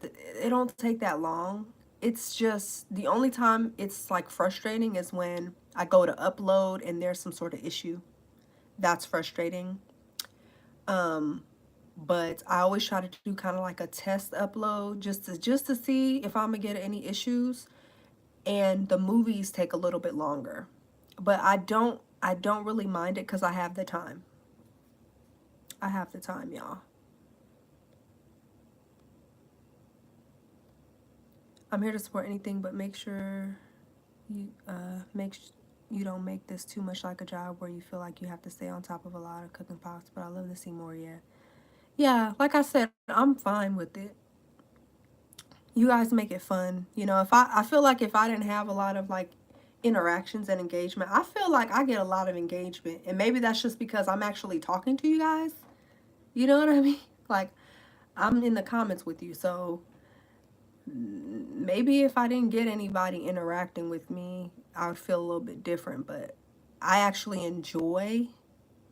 It don't take that long. It's just the only time it's like frustrating is when I go to upload and there's some sort of issue. That's frustrating. Um, but I always try to do kind of like a test upload just to see if I'm gonna get any issues. And the movies take a little bit longer, but I don't really mind it because I have the time. I have the time, y'all. I'm here to support anything, but make sure you you don't make this too much like a job where you feel like you have to stay on top of a lot of cooking pots. But I love to see more. Yeah, yeah. Like I said, I'm fine with it. You guys make it fun. You know, if I feel like if I didn't have a lot of like interactions and engagement, I feel like I get a lot of engagement, and maybe that's just because I'm actually talking to you guys. You know what I mean? Like I'm in the comments with you, so maybe if I didn't get anybody interacting with me, I would feel a little bit different, but I actually enjoy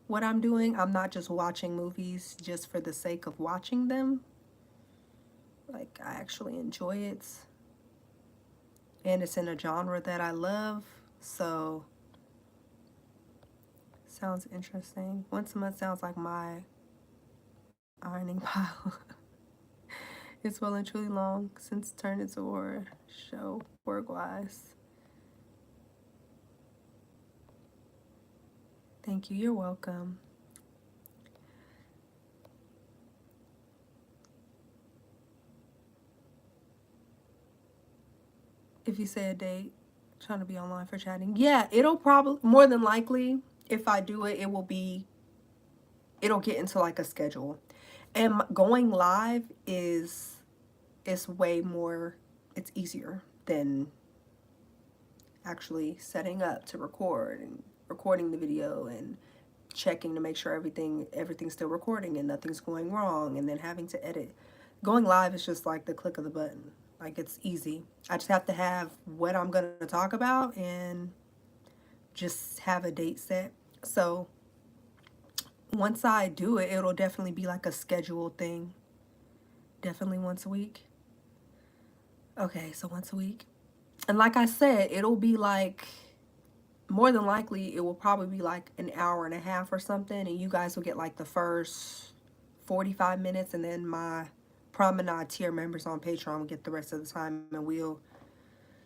what I'm doing. I'm not just watching movies just for the sake of watching them. Like, I actually enjoy it, and it's in a genre that I love, so sounds interesting. Once a month sounds like my ironing pile. It's well and truly long since turned into a horror show, work-wise. Thank you. You're welcome. If you say a date, trying to be online for chatting. Yeah, it'll probably, more than likely, if I do it, it'll get into like a schedule. And going live is way more, it's easier than actually setting up to record and recording the video and checking to make sure everything's still recording and nothing's going wrong and then having to edit. Going live is just like the click of the button. Like it's easy. I just have to have what I'm going to talk about and just have a date set. So once I do it, it'll definitely be like a scheduled thing. Definitely once a week. Okay, so once a week. And like I said, it'll be like, more than likely, it will probably be like an hour and a half or something. And you guys will get like the first 45 minutes. And then my Promenade tier members on Patreon will get the rest of the time. And we'll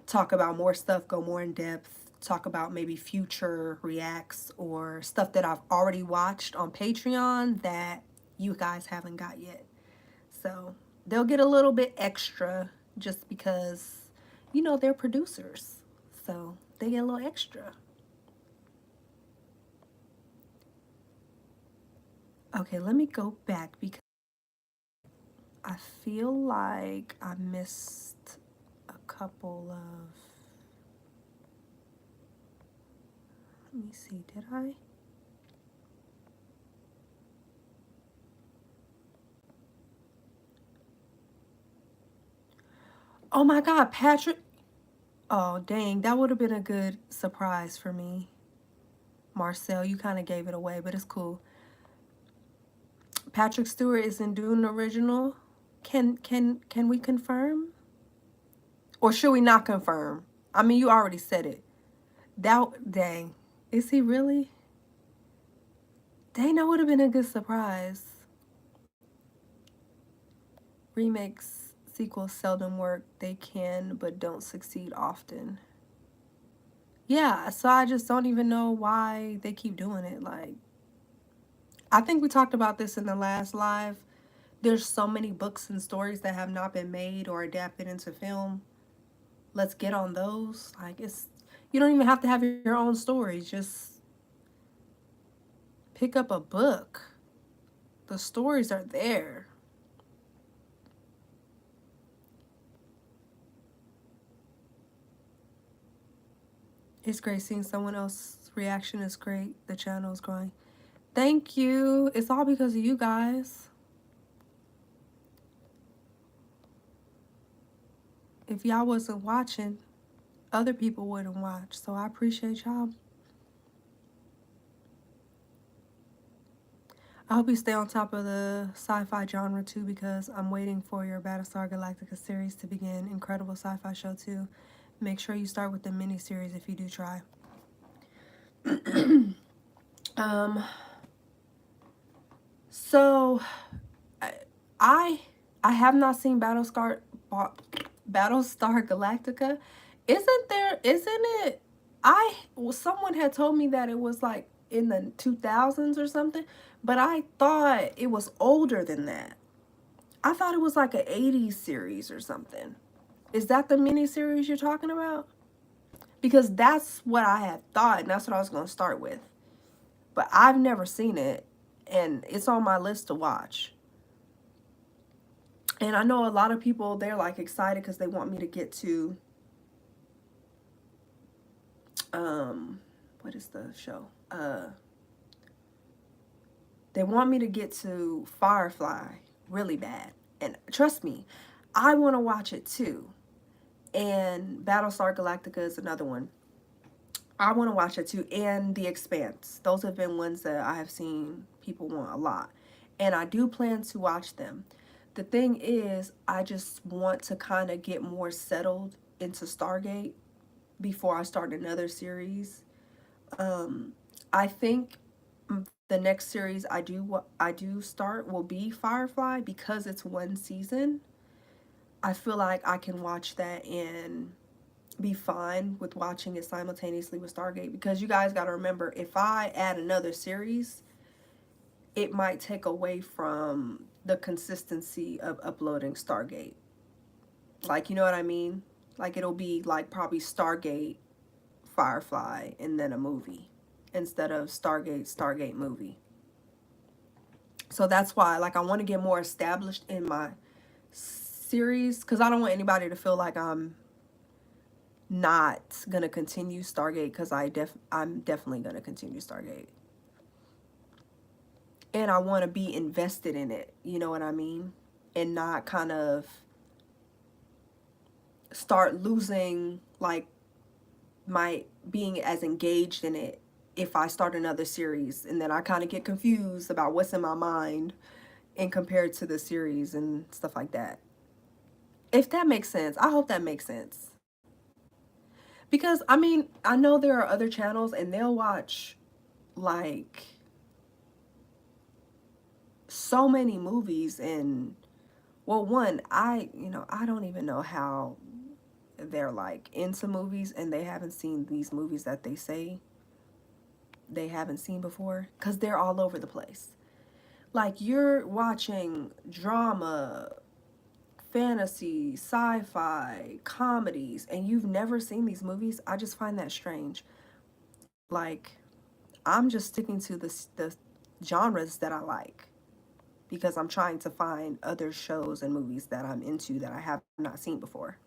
talk about more stuff, go more in depth, talk about maybe future reacts or stuff that I've already watched on Patreon that you guys haven't got yet. So they'll get a little bit extra just because, you know, they're producers. So they get a little extra. Okay, let me go back because I feel like I missed a couple of. Let me see, did I? Oh my God, Patrick. Oh, dang, that would have been a good surprise for me. Marcel, you kind of gave it away, but it's cool. Patrick Stewart is in Dune original. Can we confirm? Or should we not confirm? I mean, you already said it. Dang. Is he really? Dang, that would have been a good surprise. Remakes, sequels seldom work. They can, but don't succeed often. Yeah, so I just don't even know why they keep doing it. Like, I think we talked about this in the last live. There's so many books and stories that have not been made or adapted into film. Let's get on those. Like, you don't even have to have your own stories. Just pick up a book. The stories are there. It's great seeing someone else's reaction is great. The channel is growing. Thank you. It's all because of you guys. If y'all wasn't watching, other people wouldn't watch. So I appreciate y'all. I hope you stay on top of the sci-fi genre too, because I'm waiting for your Battlestar Galactica series to begin. Incredible sci-fi show too. Make sure you start with the miniseries if you do try. um. So, I I have not seen Battlestar Galactica. Isn't it? Someone had told me that it was like in the 2000s or something, but I thought it was older than that. I thought it was like an 80s series or something. Is that the mini series you're talking about? Because that's what I had thought, and that's what I was going to start with. But I've never seen it, and it's on my list to watch. And I know a lot of people, they're like excited because they want me to get to, what is the show? They want me to get to Firefly really bad. And trust me, I want to watch it too. And Battlestar Galactica is another one. I want to watch it too. And The Expanse. Those have been ones that I have seen people want a lot. And I do plan to watch them. The thing is, I just want to kind of get more settled into Stargate before I start another series. I think the next series I do start will be Firefly because it's one season. I feel like I can watch that and be fine with watching it simultaneously with Stargate, because you guys got to remember, if I add another series, it might take away from the consistency of uploading Stargate. Like, you know what I mean? Like, it'll be like probably Stargate, Firefly, and then a movie instead of Stargate movie. So that's why, like, I want to get more established in my series, because I don't want anybody to feel like I'm not gonna continue Stargate, because I'm definitely gonna continue Stargate. And I want to be invested in it, you know what I mean? And not kind of start losing like my being as engaged in it if I start another series and then I kind of get confused about what's in my mind and compared to the series and stuff like that. If that makes sense. I hope that makes sense. Because I mean, I know there are other channels and they'll watch like so many movies, and well, one, I don't even know how they're like into movies and they haven't seen these movies that they say they haven't seen before, because they're all over the place. Like, you're watching drama, fantasy, sci-fi, comedies, and you've never seen these movies. I just find that strange. Like, I'm just sticking to the genres that I like, because I'm trying to find other shows and movies that I'm into that I have not seen before.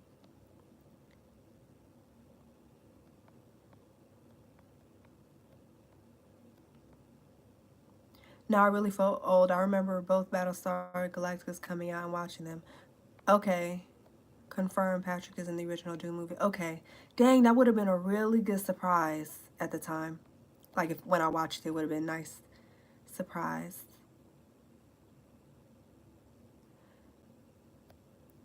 Now I really felt old. I remember both Battlestar Galacticas coming out and watching them. Okay. Confirmed Patrick is in the original Doom movie. Okay. Dang, that would have been a really good surprise at the time. Like, if when I watched it, would have been a nice surprise.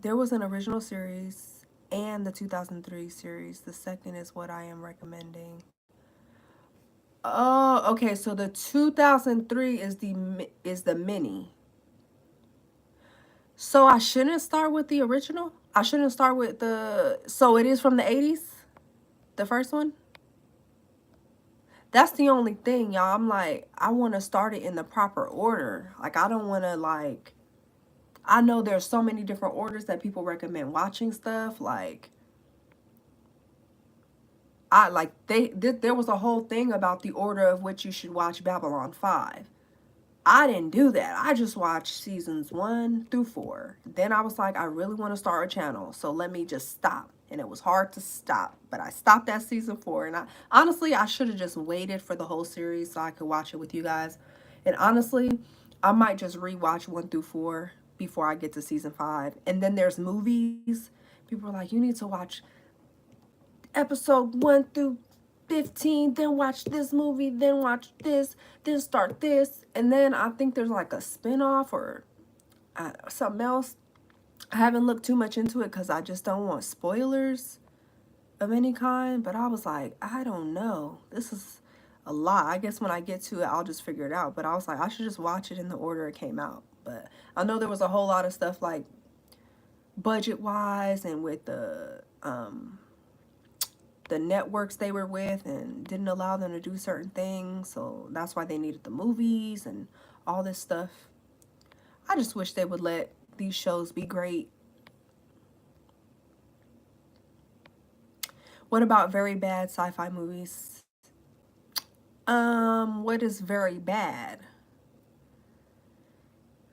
There was an original series and the 2003 series. The second is what I am recommending. Oh, okay. So the 2003 is the mini. So I shouldn't start with the original? I shouldn't start with the... So it is from the 80s? The first one? That's the only thing, y'all. I'm like, I want to start it in the proper order. Like, I don't want to, like... I know there's so many different orders that people recommend watching stuff. Like, there was a whole thing about the order of which you should watch Babylon 5. I didn't do that. I just watched seasons 1 through 4. Then I was like, I really want to start a channel, so let me just stop. And it was hard to stop, but I stopped at season 4. And honestly, I should have just waited for the whole series so I could watch it with you guys. And honestly, I might just rewatch 1 through 4 before I get to season 5. And then there's movies, People were like, you need to watch episode 1 through 15, then watch this movie, then watch this, then start this. And then I think there's like a spinoff or something else. I haven't looked too much into it because I just don't want spoilers of any kind. But I was like, I don't know. This is a lot. I guess when I get to it, I'll just figure it out. But I was like, I should just watch it in the order it came out. But I know there was a whole lot of stuff like budget wise and with the networks they were with and didn't allow them to do certain things. So that's why they needed the movies and all this stuff. I just wish they would let these shows be great. What about very bad sci-fi movies? What is very bad?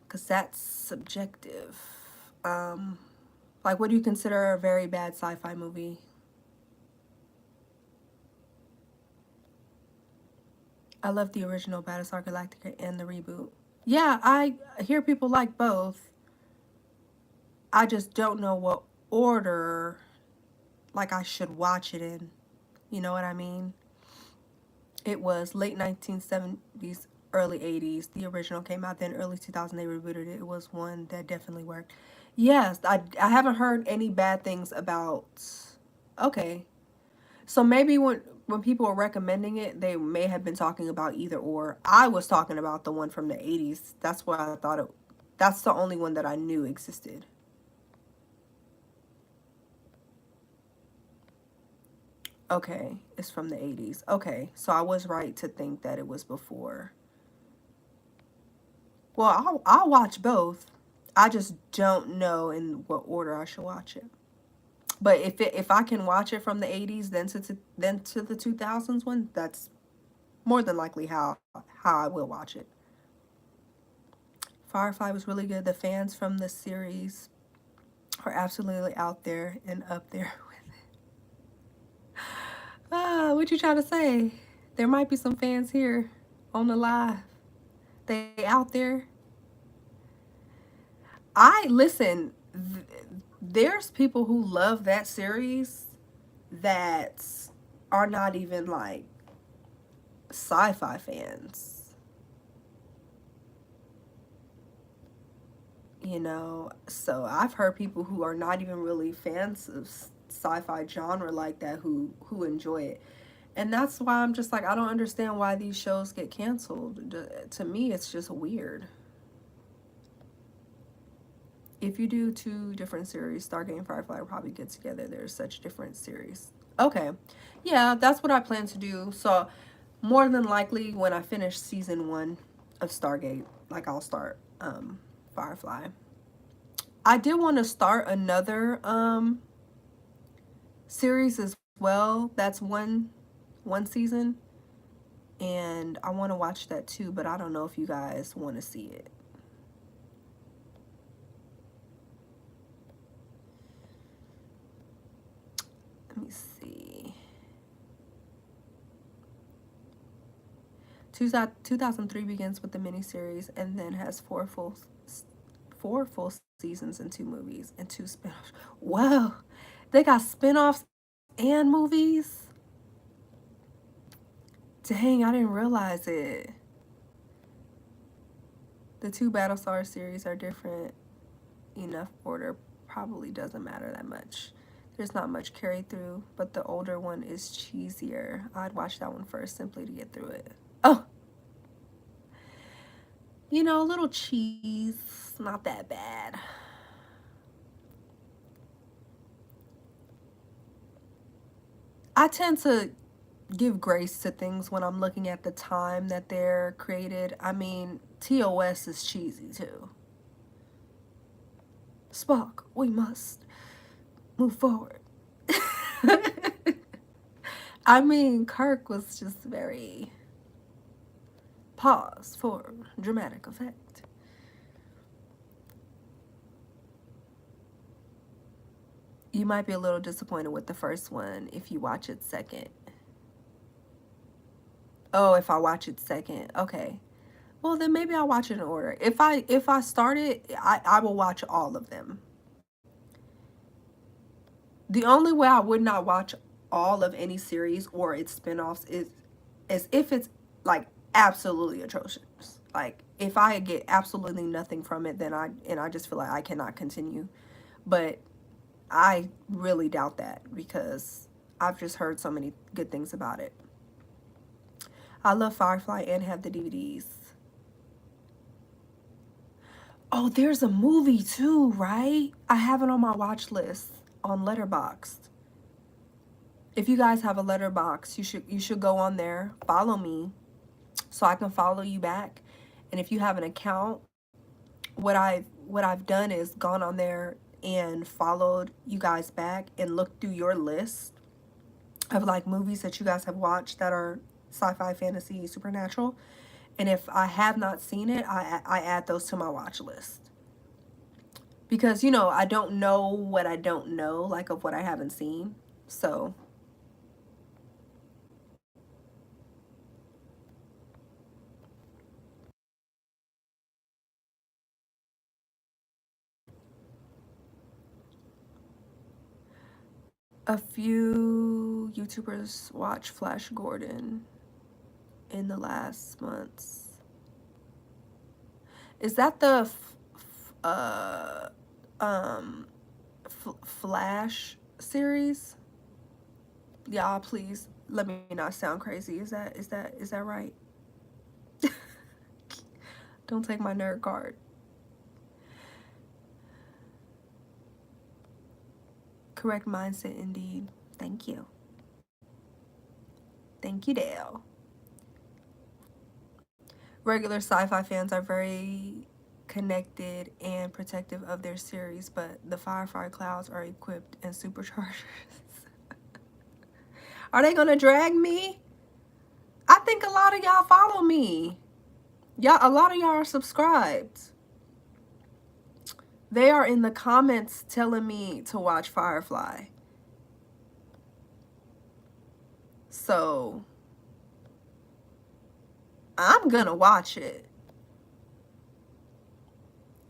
Because that's subjective. Like, what do you consider a very bad sci-fi movie? I love the original Battlestar Galactica and the reboot. Yeah, I hear people like both. I just don't know what order, like, I should watch it in. You know what I mean? It was late 1970s, early 80s. The original came out, then early 2000 they rebooted it. It was one that definitely worked. Yes, I haven't heard any bad things about. Okay. So maybe when people were recommending it, they may have been talking about either or. I was talking about the one from the 80s. That's what I thought it. That's the only one that I knew existed. Okay, it's from the 80s. Okay, so I was right to think that it was before. Well, I'll watch both. I just don't know in what order I should watch it. But if I can watch it from the 80s then to the 2000s one, that's more than likely how I will watch it. Firefly was really good. The fans from the series are absolutely out there and up there with it. What you trying to say? There might be some fans here on the live. They out there. I listen. There's people who love that series that are not even like sci-fi fans. You know, so I've heard people who are not even really fans of sci-fi genre like that who enjoy it. And that's why I'm just like, I don't understand why these shows get canceled. To me, it's just weird. If you do two different series, Stargate and Firefly will probably get together. They're such different series. Okay. Yeah, that's what I plan to do. So more than likely when I finish season 1 of Stargate, like I'll start Firefly. I did want to start another series as well. That's one season. And I want to watch that too, but I don't know if you guys want to see it. Let me see. 2003 begins with the miniseries and then has four full seasons and 2 movies and 2 spin-offs. Whoa, they got spin-offs and movies? Dang, I didn't realize it. The 2 Battlestar series are different enough order. Probably doesn't matter that much. There's not much carry through, but the older one is cheesier. I'd watch that one first simply to get through it. Oh, you know, a little cheese, not that bad. I tend to give grace to things when I'm looking at the time that they're created. I mean, TOS is cheesy too. Spock, we must move forward. I mean, Kirk was just very pause for dramatic effect. You might be a little disappointed with the first one if you watch it second. Oh, if I watch it second. Okay. Well, then maybe I'll watch it in order. If I start it, I will watch all of them. The only way I would not watch all of any series or its spin-offs is if it's like absolutely atrocious. Like if I get absolutely nothing from it, then I just feel like I cannot continue. But I really doubt that because I've just heard so many good things about it. I love Firefly and have the DVDs. Oh, there's a movie too, right? I have it on my watch list on Letterboxd. If you guys have a Letterboxd, you should go on there, follow me so I can follow you back. And if you have an account, what I've done is gone on there and followed you guys back and looked through your list of like movies that you guys have watched that are sci-fi, fantasy, supernatural. And if I have not seen it, I add those to my watch list. Because, you know, I don't know what I don't know, like of what I haven't seen. So, a few YouTubers watch Flash Gordon in the last months. Is that the uh Flash series? Y'all, please let me not sound crazy. Is that right? Don't take my nerd card. Correct mindset, indeed. Thank you. Thank you, Dale. Regular sci-fi fans are very connected and protective of their series, but the Firefly Clouds are equipped and superchargers. Are they gonna drag me? I think a lot of y'all follow me. A lot of y'all are subscribed. They are in the comments telling me to watch Firefly. So I'm gonna watch it.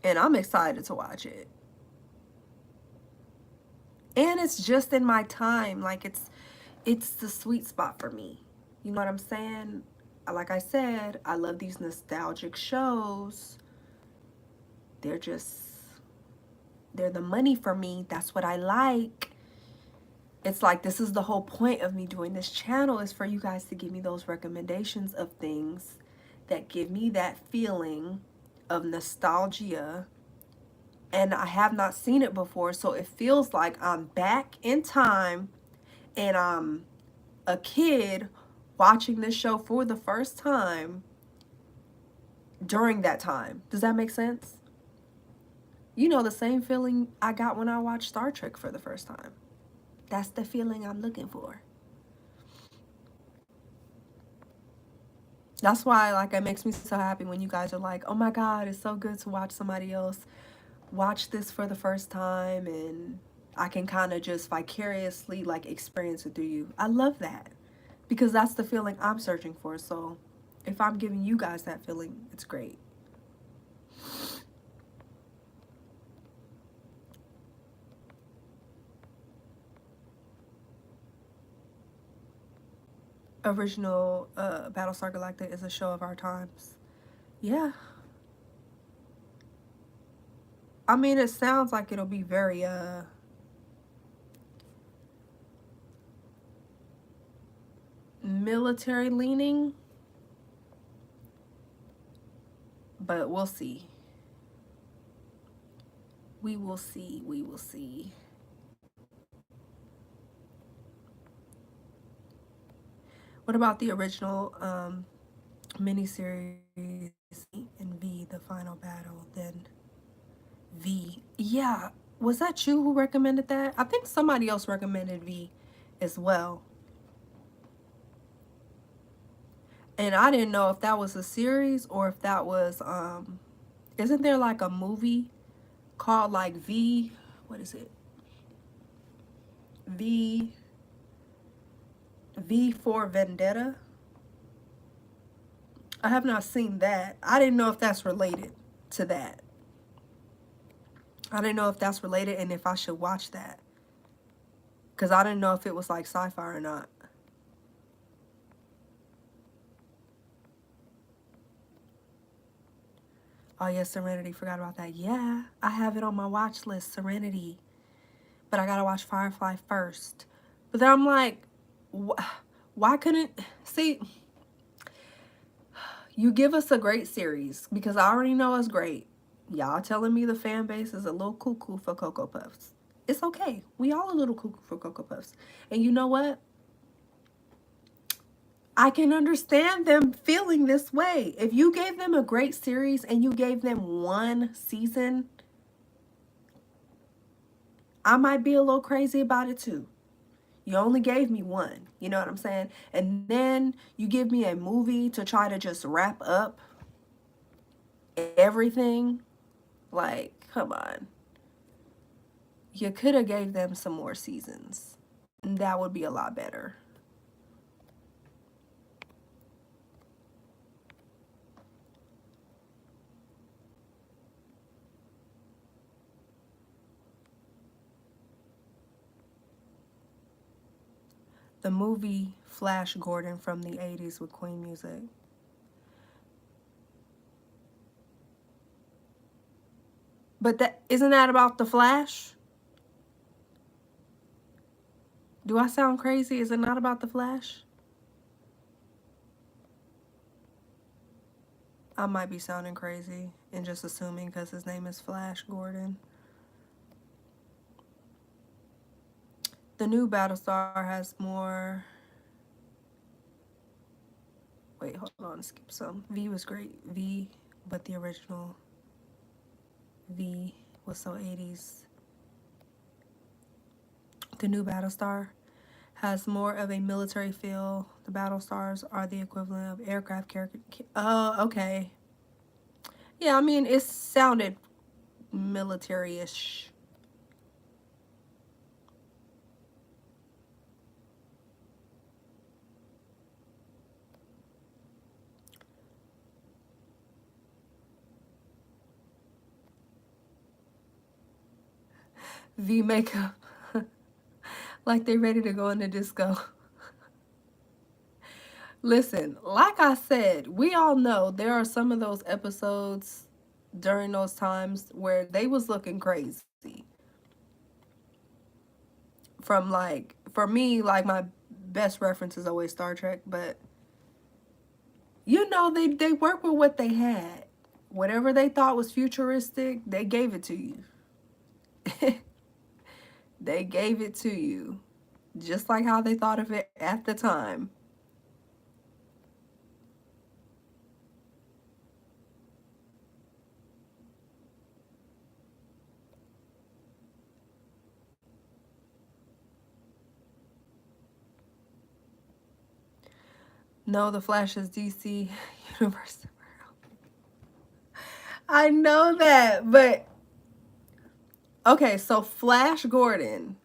And I'm excited to watch it. And it's just in my time. Like it's the sweet spot for me. You know what I'm saying? Like I said, I love these nostalgic shows. They're the money for me. That's what I like. It's like this is the whole point of me doing this channel, is for you guys to give me those recommendations of things that give me that feeling of nostalgia. And I have not seen it before, so it feels like I'm back in time and I'm a kid watching this show for the first time during that time. Does that make sense? You know, the same feeling I got when I watched Star Trek for the first time. That's the feeling I'm looking for. That's why, like, it makes me so happy when you guys are like, oh my God, it's so good to watch somebody else watch this for the first time, and I can kind of just vicariously, like, experience it through you. I love that because that's the feeling I'm searching for. So if I'm giving you guys that feeling, it's great. Original Battlestar Galactica is a show of our times. Yeah. I mean, it sounds like it'll be very military leaning, but we'll see. We will see. We will see. What about the original miniseries and V, the final battle? Then V. Yeah. Was that you who recommended that? I think somebody else recommended V as well. And I didn't know if that was a series or if that was isn't there like a movie called like V, what is it? V for Vendetta. I have not seen that. I didn't know if that's related to that. I didn't know if that's related and if I should watch that. Because I didn't know if it was like sci-fi or not. Oh, yeah, Serenity. Forgot about that. Yeah, I have it on my watch list, Serenity. But I gotta watch Firefly first. But then I'm like, why couldn't... See, you give us a great series because I already know it's great. Y'all telling me the fan base is a little cuckoo for Cocoa Puffs. It's okay. We all a little cuckoo for Cocoa Puffs. And you know what? I can understand them feeling this way. If you gave them a great series and you gave them one season, I might be a little crazy about it too. You only gave me one. You know what I'm saying? And then you give me a movie to try to just wrap up everything. Like, come on. You could have gave them some more seasons. That would be a lot better. The movie Flash Gordon from the 80s with Queen music. But that isn't that about the Flash? Do I sound crazy? Is it not about the Flash? I might be sounding crazy and just assuming because his name is Flash Gordon. The new Battlestar has more... Wait, hold on, skip some. V was great. V, but the original V was so 80s. The new Battlestar has more of a military feel. The Battlestars are the equivalent of aircraft character. Oh, okay. Yeah, I mean, it sounded military-ish. V makeup. Like they ready to go in the disco. Listen, like I said, we all know there are some of those episodes during those times where they was looking crazy. From like, for me, like my best reference is always Star Trek, but you know, they work with what they had. Whatever they thought was futuristic, they gave it to you. They gave it to you. Just like how they thought of it at the time. No, the Flash is DC Universe. I know that, but okay, so Flash Gordon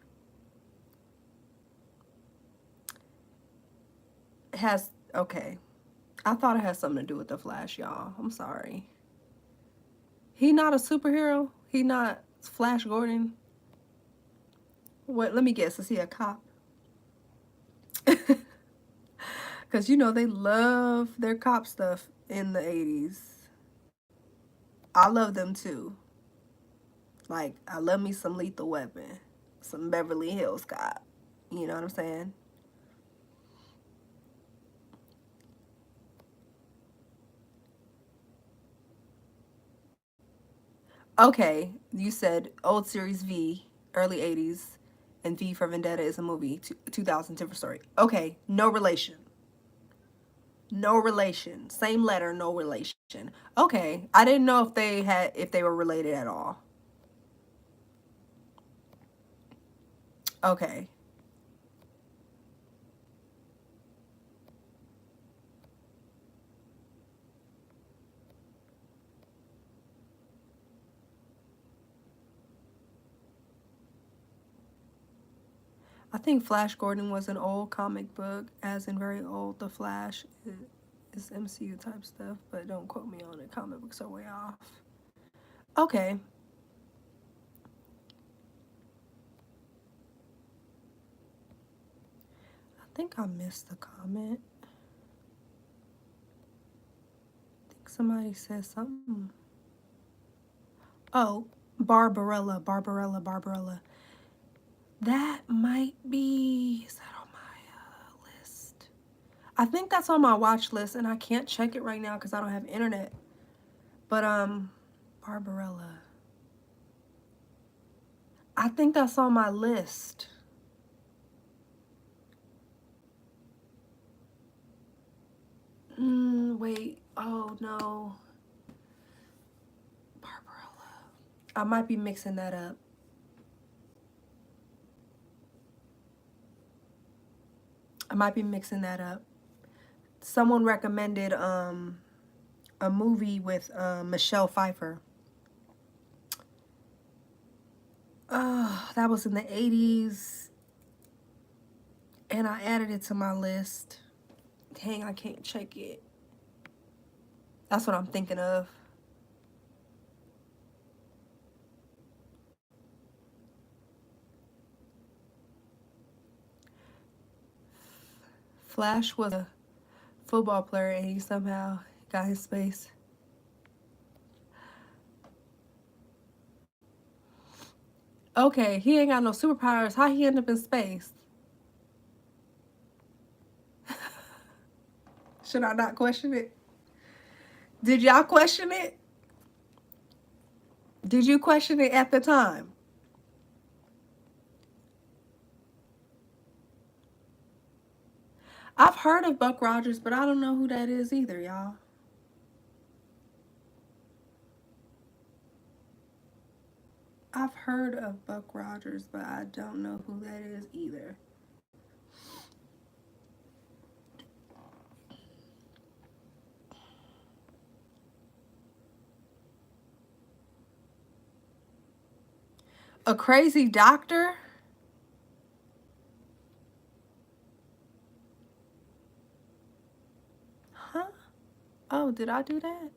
has, okay, I thought it had something to do with the Flash, y'all. I'm sorry. He not a superhero? He not Flash Gordon? What, let me guess, is he a cop? Because, you know, they love their cop stuff in the 80s. I love them too. Like, I love me some Lethal Weapon, some Beverly Hills Cop. You know what I'm saying? Okay, you said old series V, early 80s, and V for Vendetta is a movie, 2000 different story. Okay, no relation. No relation. Same letter, no relation. Okay, I didn't know if they were related at all. Okay. I think Flash Gordon was an old comic book, as in very old. The Flash is MCU type stuff, but don't quote me on it. Comic books are way off. Okay. think I missed the comment. I think somebody said something. Oh, Barbarella. That might be, is that on my list? I think that's on my watch list, and I can't check it right now because I don't have internet. But, Barbarella. I think that's on my list. Wait. Oh, no. Barbarella. I might be mixing that up. Someone recommended a movie with Michelle Pfeiffer. That was in the 80s, and I added it to my list. Dang, I can't check it. That's what I'm thinking of. Flash was a football player, and he somehow got his space. Okay, he ain't got no superpowers. How he end up in space? Should I not question it? Did y'all question it? Did you question it at the time? I've heard of Buck Rogers, but I don't know who that is either, y'all. I've heard of Buck Rogers, but I don't know who that is either. A crazy doctor? Huh? Oh, did I do that?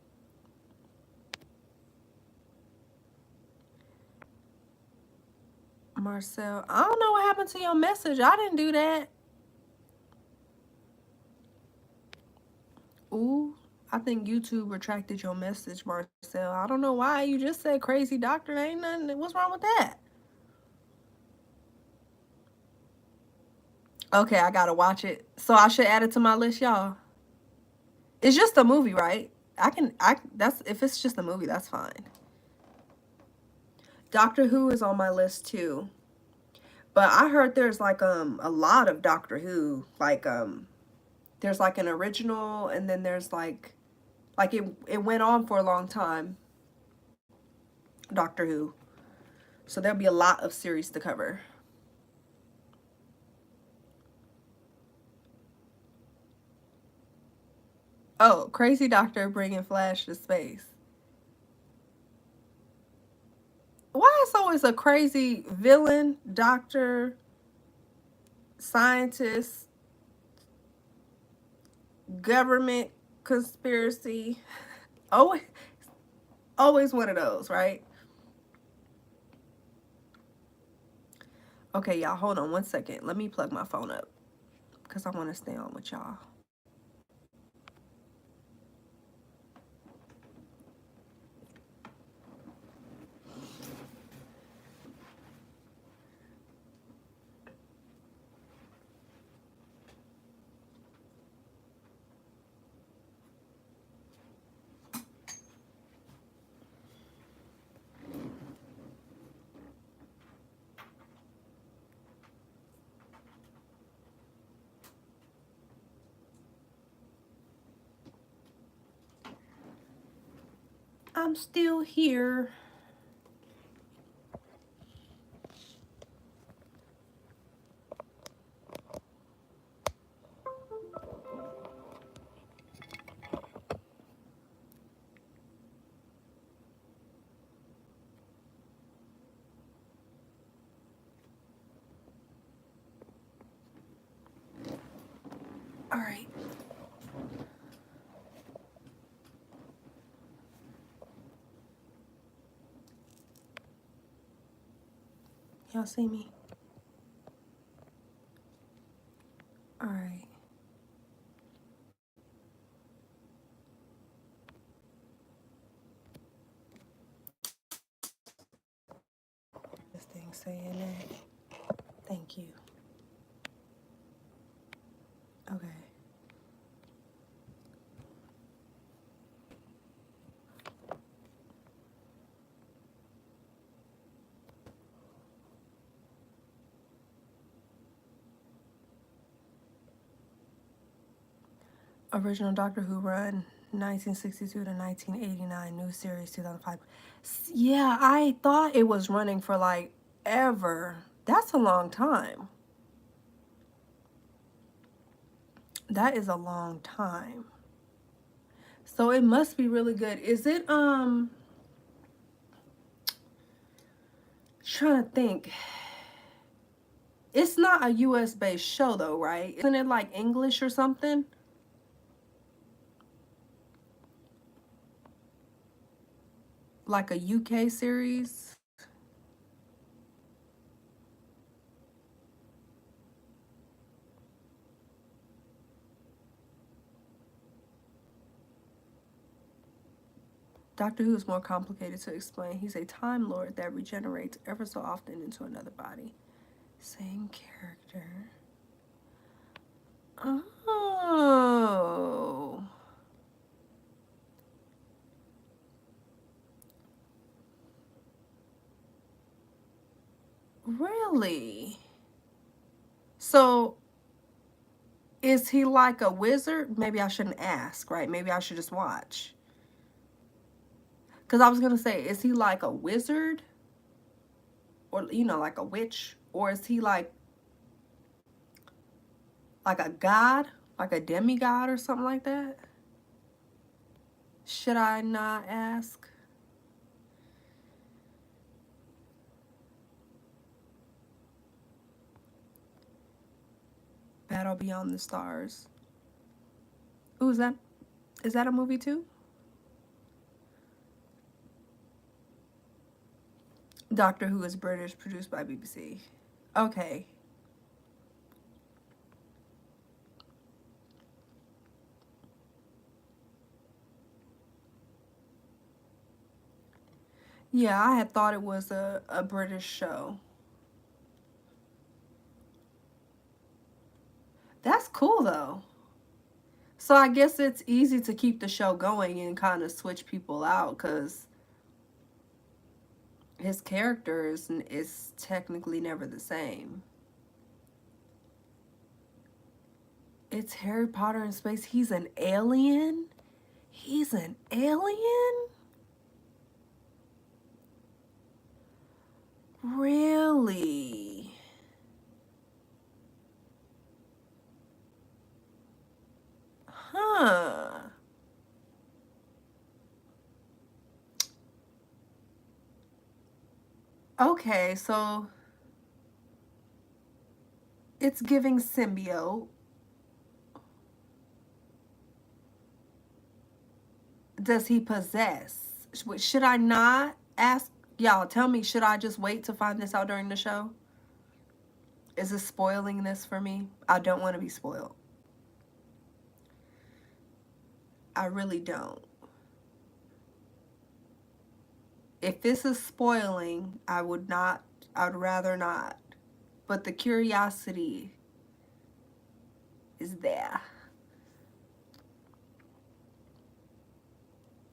Marcel, I don't know what happened to your message. I didn't do that. Ooh, I think YouTube retracted your message, Marcel. I don't know why. You just said crazy doctor. Ain't nothing. What's wrong with that? Okay, I gotta watch it. So I should add it to my list, y'all. It's just a movie, right? That's, if it's just a movie, that's fine. Doctor Who is on my list too. But I heard there's like a lot of Doctor Who. Like there's like an original, and then there's like it went on for a long time. Doctor Who. So there'll be a lot of series to cover. Oh, crazy doctor bringing Flash to space. Why is always a crazy villain, doctor, scientist, government conspiracy? Always, always one of those, right? Okay, y'all, hold on one second. Let me plug my phone up because I want to stay on with y'all. I'm still here. All right. Y'all see me? All right. This thing saying that. Thank you. Okay. Original Doctor Who run 1962 to 1989, new series 2005. Yeah, I thought it was running for like ever. That's a long time. That is a long time. So it must be really good. Is it trying to think. It's not a US based show though, right? Isn't it like English or something? Like a UK series? Doctor Who is more complicated to explain. He's a Time Lord that regenerates ever so often into another body. Same character. Oh. Really? So, is he like a wizard? Maybe I shouldn't ask, right? Maybe I should just watch. Because I was going to say, is he like a wizard? Or, you know, like a witch? Or is he like a god? Like a demigod or something like that? Should I not ask? Battle Beyond the Stars. Ooh, is that a movie too? Doctor Who is British, produced by BBC. Okay. Yeah, I had thought it was a British show. That's cool though. So I guess it's easy to keep the show going and kind of switch people out because his character is technically never the same. It's Harry Potter in space. He's an alien? He's an alien? Really? Huh. Okay, so it's giving symbiote. Does he possess? Should I not ask? Y'all, tell me, should I just wait to find this out during the show? Is this spoiling this for me? I don't want to be spoiled. I really don't. If this is spoiling, I would not, I'd rather not. But the curiosity is there.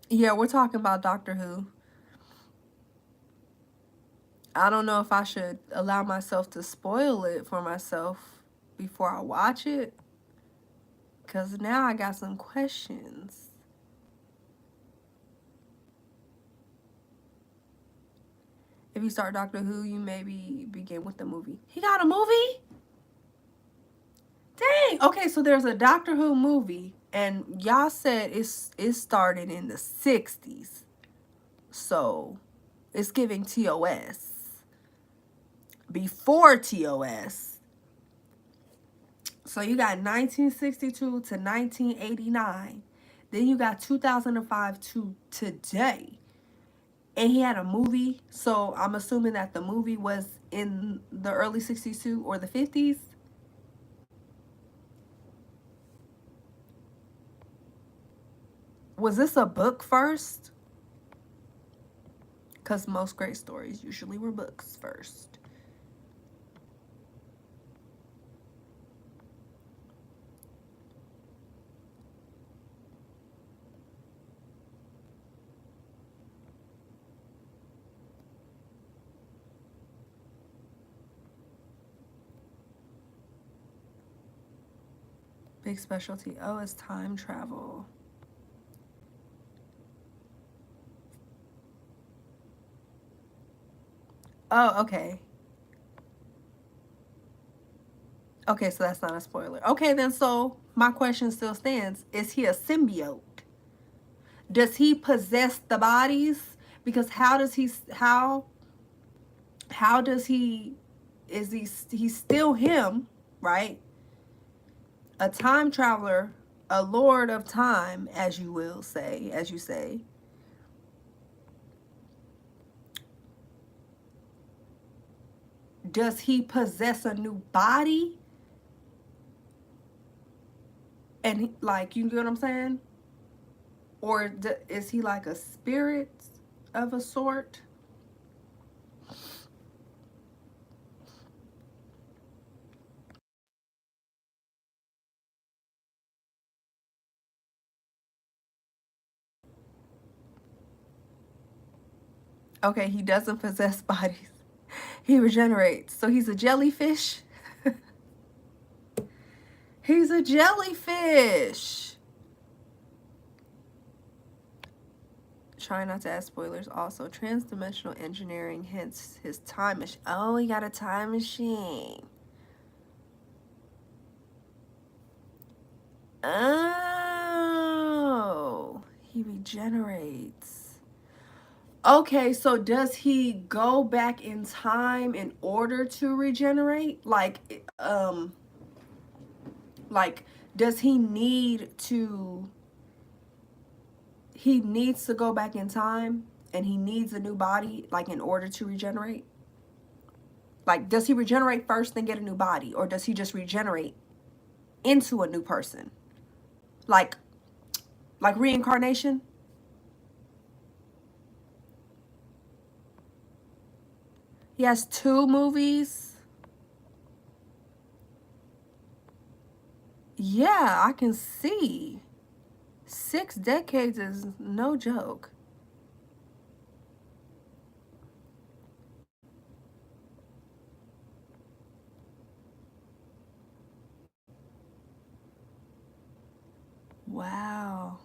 Yeah, we're talking about Doctor Who. I don't know if I should allow myself to spoil it for myself before I watch it. Because now I got some questions. If you start Doctor Who, you maybe begin with the movie. He got a movie? Dang. Okay, so there's a Doctor Who movie, and y'all said it started in the 60s. So it's giving TOS. Before TOS. So you got 1962 to 1989. Then you got 2005 to today. And he had a movie. So I'm assuming that the movie was in the early 60s or the 50s. Was this a book first? Because most great stories usually were books first. Big specialty. Oh, it's time travel. Oh, okay. Okay, so that's not a spoiler. Okay, then so my question still stands. Is he a symbiote? Does he possess the bodies? Because how does he is he's still him, right? A time traveler, a lord of time, as you will say, as you say. Does he possess a new body? And like, you know what I'm saying? Or is he like a spirit of a sort? Okay, he doesn't possess bodies. He regenerates. So he's a jellyfish. He's a jellyfish. Try not to add spoilers. Also, transdimensional engineering, hence his time machine. Oh, he got a time machine. Oh, he regenerates. Okay, so does he go back in time in order to regenerate? Like does he needs to go back in time and he needs a new body like in order to regenerate? Like, does he regenerate first then get a new body, or does he just regenerate into a new person? Like reincarnation? He has 2 movies. Yeah, I can see. 6 decades is no joke. Wow.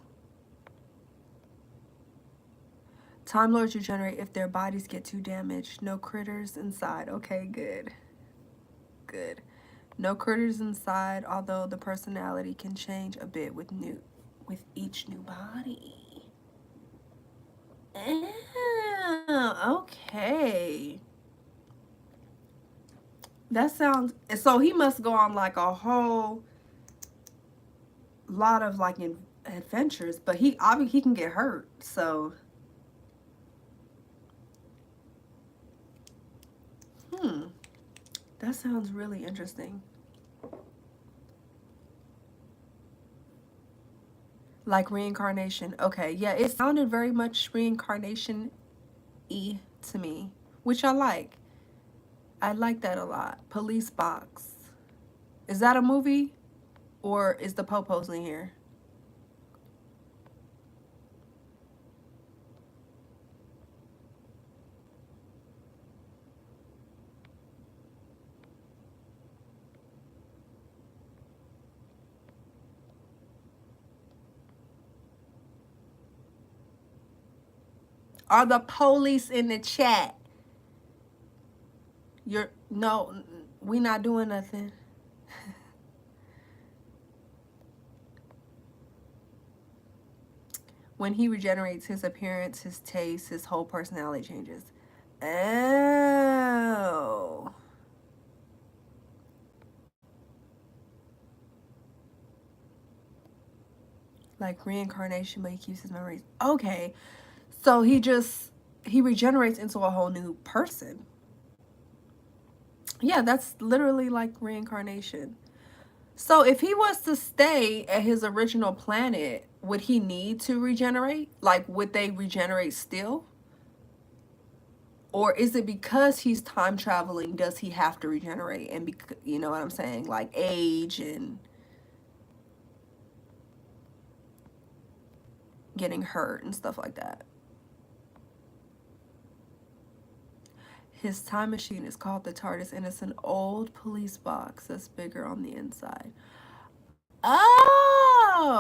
Time Lords regenerate if their bodies get too damaged. No critters inside. Okay, good. Good. No critters inside, although the personality can change a bit with each new body. Okay. That sounds, so he must go on like a whole lot of like adventures, but he obviously he can get hurt. So, that sounds really interesting. Like reincarnation. Okay, yeah, it sounded very much reincarnation-y to me, which I like. I like that a lot. Police Box. Is that a movie? Or is the Popos in here? Are the police in the chat? No, we not doing nothing. When he regenerates, his appearance, his taste, his whole personality changes. Oh. Like reincarnation, but he keeps his memories. Okay. So he regenerates into a whole new person. Yeah, that's literally like reincarnation. So if he was to stay at his original planet, would he need to regenerate? Like, would they regenerate still? Or is it because he's time traveling, does he have to regenerate? And, you know what I'm saying? Like, age and getting hurt and stuff like that. His time machine is called the TARDIS, and it's an old police box that's bigger on the inside. Oh,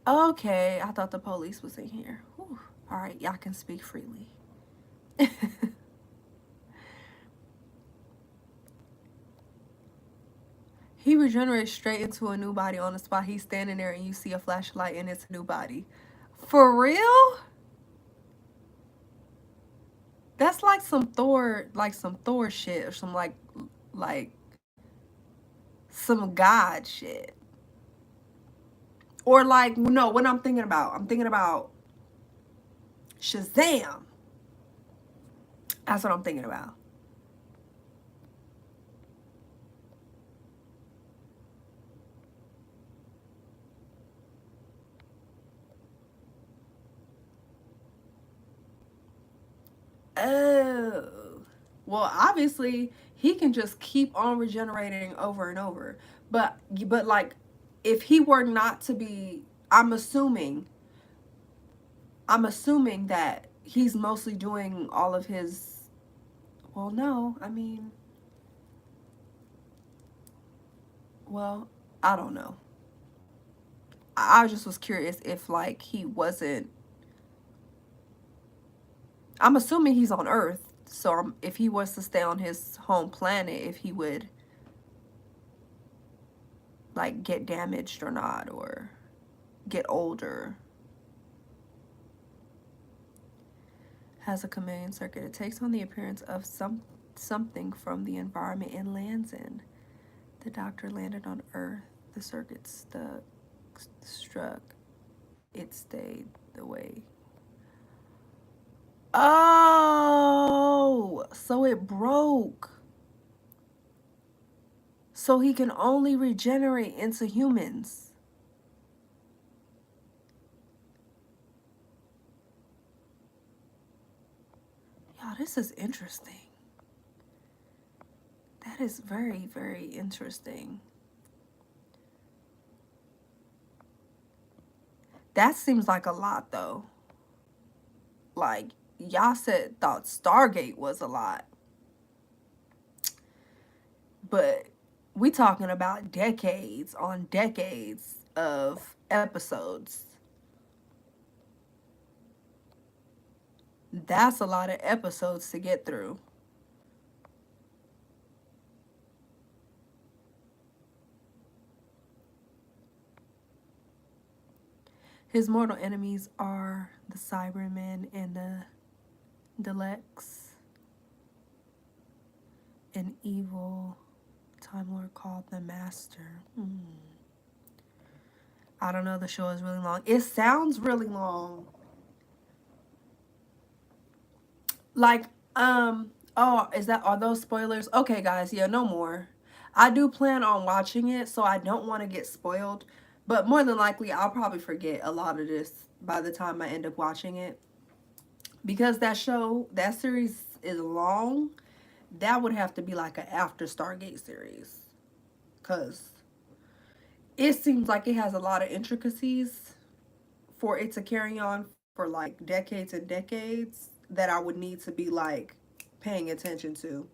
okay. I thought the police was in here. Whew. All right, y'all can speak freely. He regenerates straight into a new body on the spot. He's standing there and you see a flashlight and it's a new body. For real? That's like some Thor shit, or some like some God shit. Or like, no, what I'm thinking about Shazam. That's what I'm thinking about. Oh. Well, obviously, he can just keep on regenerating over and over. But like, if he were not to be, I'm assuming that he's mostly doing all of his, well, no, I mean, well, I don't know. I just was curious if like he wasn't, I'm assuming he's on Earth. So if he was to stay on his home planet, if he would like get damaged or not, or get older. Has a chameleon circuit. It takes on the appearance of something from the environment and lands in. The doctor landed on Earth. The circuit struck. It stayed the way. Oh, so it broke. So he can only regenerate into humans. Y'all, this is interesting. That is very, very interesting. That seems like a lot, though. Like, y'all thought Stargate was a lot. But we talking about decades on decades of episodes. That's a lot of episodes to get through. His mortal enemies are the Cybermen and the Daleks. An evil Time Lord called the Master. I don't know, the show is really long. It sounds really long. Like, oh, are those spoilers? Okay, guys, yeah, no more. I do plan on watching it, so I don't want to get spoiled. But more than likely, I'll probably forget a lot of this by the time I end up watching it. Because that series is long, that would have to be like an after Stargate series. Because it seems like it has a lot of intricacies for it to carry on for like decades and decades that I would need to be like paying attention to.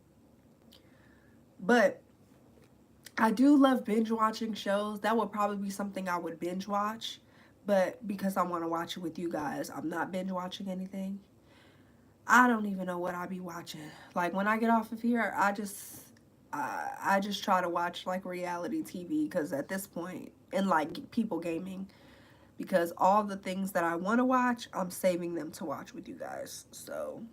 But I do love binge watching shows. That would probably be something I would binge watch. But because I want to watch it with you guys, I'm not binge watching anything. I don't even know what I'll be watching. Like when I get off of here, I just try to watch like reality TV, because at this point, and like people gaming, because all the things that I want to watch, I'm saving them to watch with you guys. So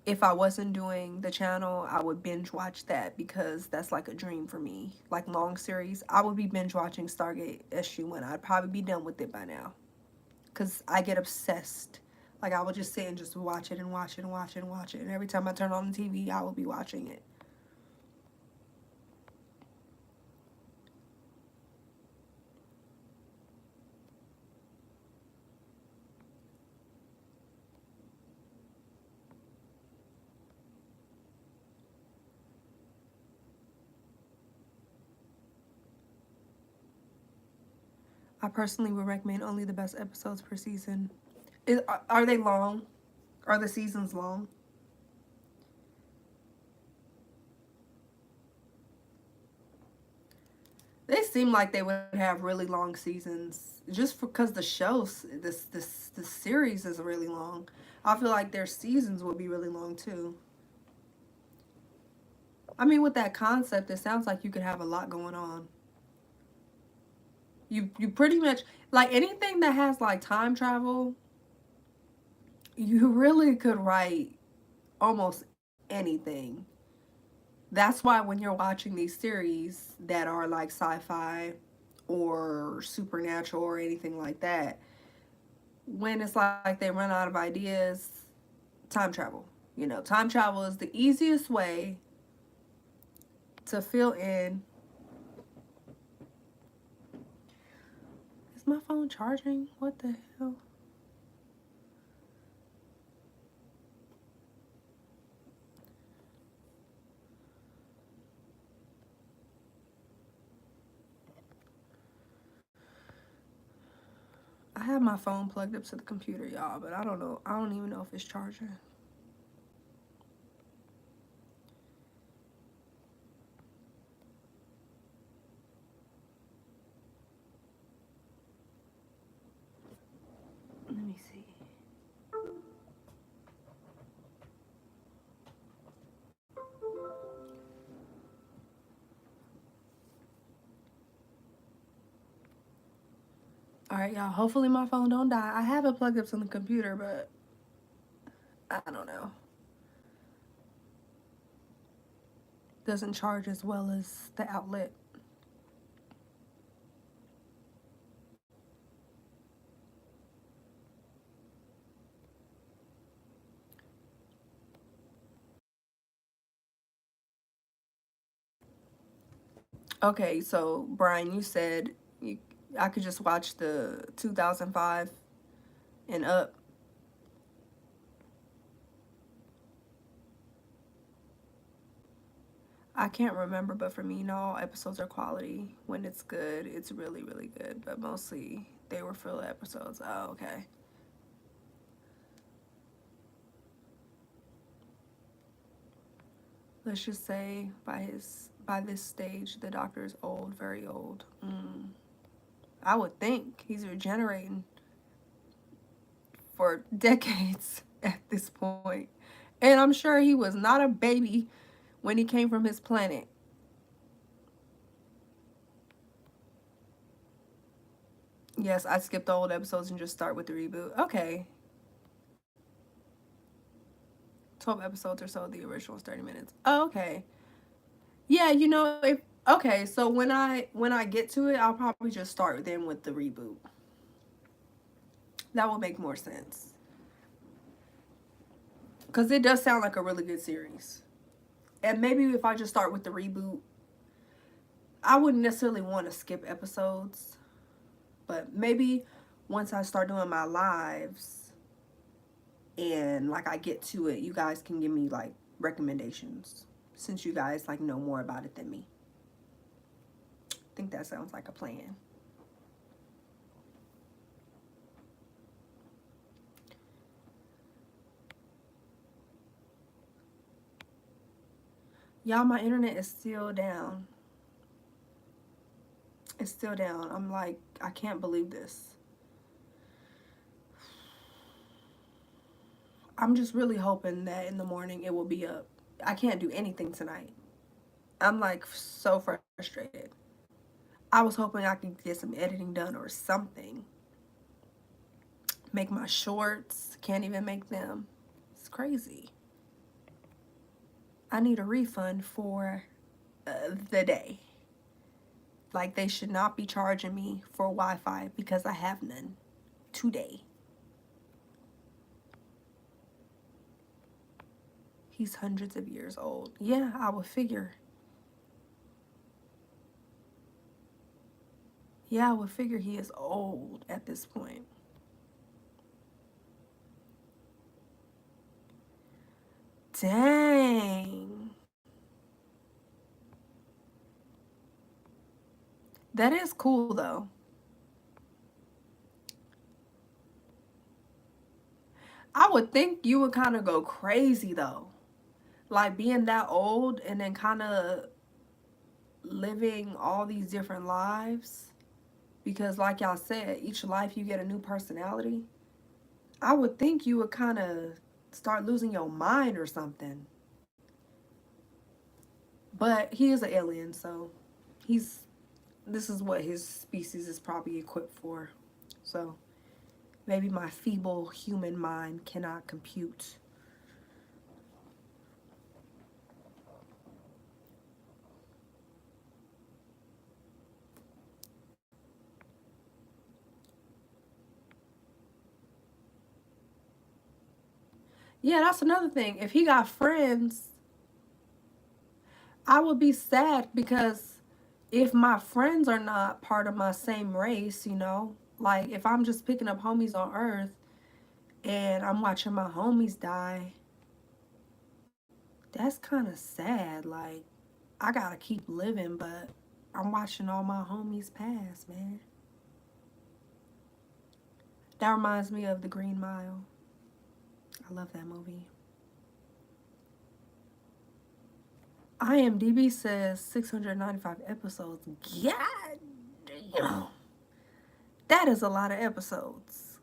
if I wasn't doing the channel, I would binge watch that, because that's like a dream for me. Like long series, I would be binge watching Stargate SG-1. I'd probably be done with it by now, because I get obsessed. Like I would just sit and just watch it and watch it and watch it and watch it. And every time I turn on the TV, I will be watching it. I personally would recommend only the best episodes per season. Are they long? Are the seasons long? They seem like they would have really long seasons just because the shows this series is really long. I feel like their seasons would be really long too. I mean, with that concept, it sounds like you could have a lot going on. You pretty much like anything that has like time travel, you really could write almost anything. That's why when you're watching these series that are like sci-fi or supernatural or anything like that, when it's like they run out of ideas, time travel. You know, time travel is the easiest way to fill in. Is my phone charging? What the hell? I have my phone plugged up to the computer, y'all, but I don't know. I don't even know if it's charging. Let me see. All right, y'all. Hopefully my phone don't die. I have it plugged up to the computer, but I don't know. Doesn't charge as well as the outlet. Okay, so Brian, you said I could just watch the 2005 and up. I can't remember, but for me, no, episodes are quality. When it's good, it's really, really good. But mostly they were filler episodes. Oh, okay. Let's just say by this stage, the doctor is old, very old. I would think he's regenerating for decades at this point. And I'm sure he was not a baby when he came from his planet. Yes, I skipped the old episodes and just start with the reboot. Okay. 12 episodes or so, the original is 30 minutes. Oh, okay. Yeah, you know, if okay, so when I get to it, I'll probably just start then with the reboot. That will make more sense. Cuz it does sound like a really good series. And maybe if I just start with the reboot, I wouldn't necessarily want to skip episodes, but maybe once I start doing my lives and like I get to it, you guys can give me like recommendations since you guys like know more about it than me. I think that sounds like a plan. Y'all, my internet is still down. It's still down. I'm like, I can't believe this. I'm just really hoping that in the morning it will be up. I can't do anything tonight. I'm like so frustrated. I was hoping I could get some editing done or something. Make my shorts. Can't even make them. It's crazy. I need a refund for the day. Like they should not be charging me for Wi-Fi because I have none today. He's hundreds of years old. Yeah, I would figure. Yeah, I would figure he is old at this point. Dang. That is cool though. would think you would kind of go crazy though. Like being that old and then kind of living all these different lives. Because like y'all said, each life you get a new personality. I would think you would kind of start losing your mind or something. But he is an alien, so he's this is what his species is probably equipped for. So maybe my feeble human mind cannot compute. Yeah, that's another thing. If he got friends, I would be sad because if my friends are not part of my same race, like if I'm just picking up homies on Earth and I'm watching my homies die, that's kind of sad. Like, I gotta keep living, but I'm watching all my homies pass, man. That reminds me of The Green Mile. I love that movie. IMDb says 695 episodes. God damn. That is a lot of episodes.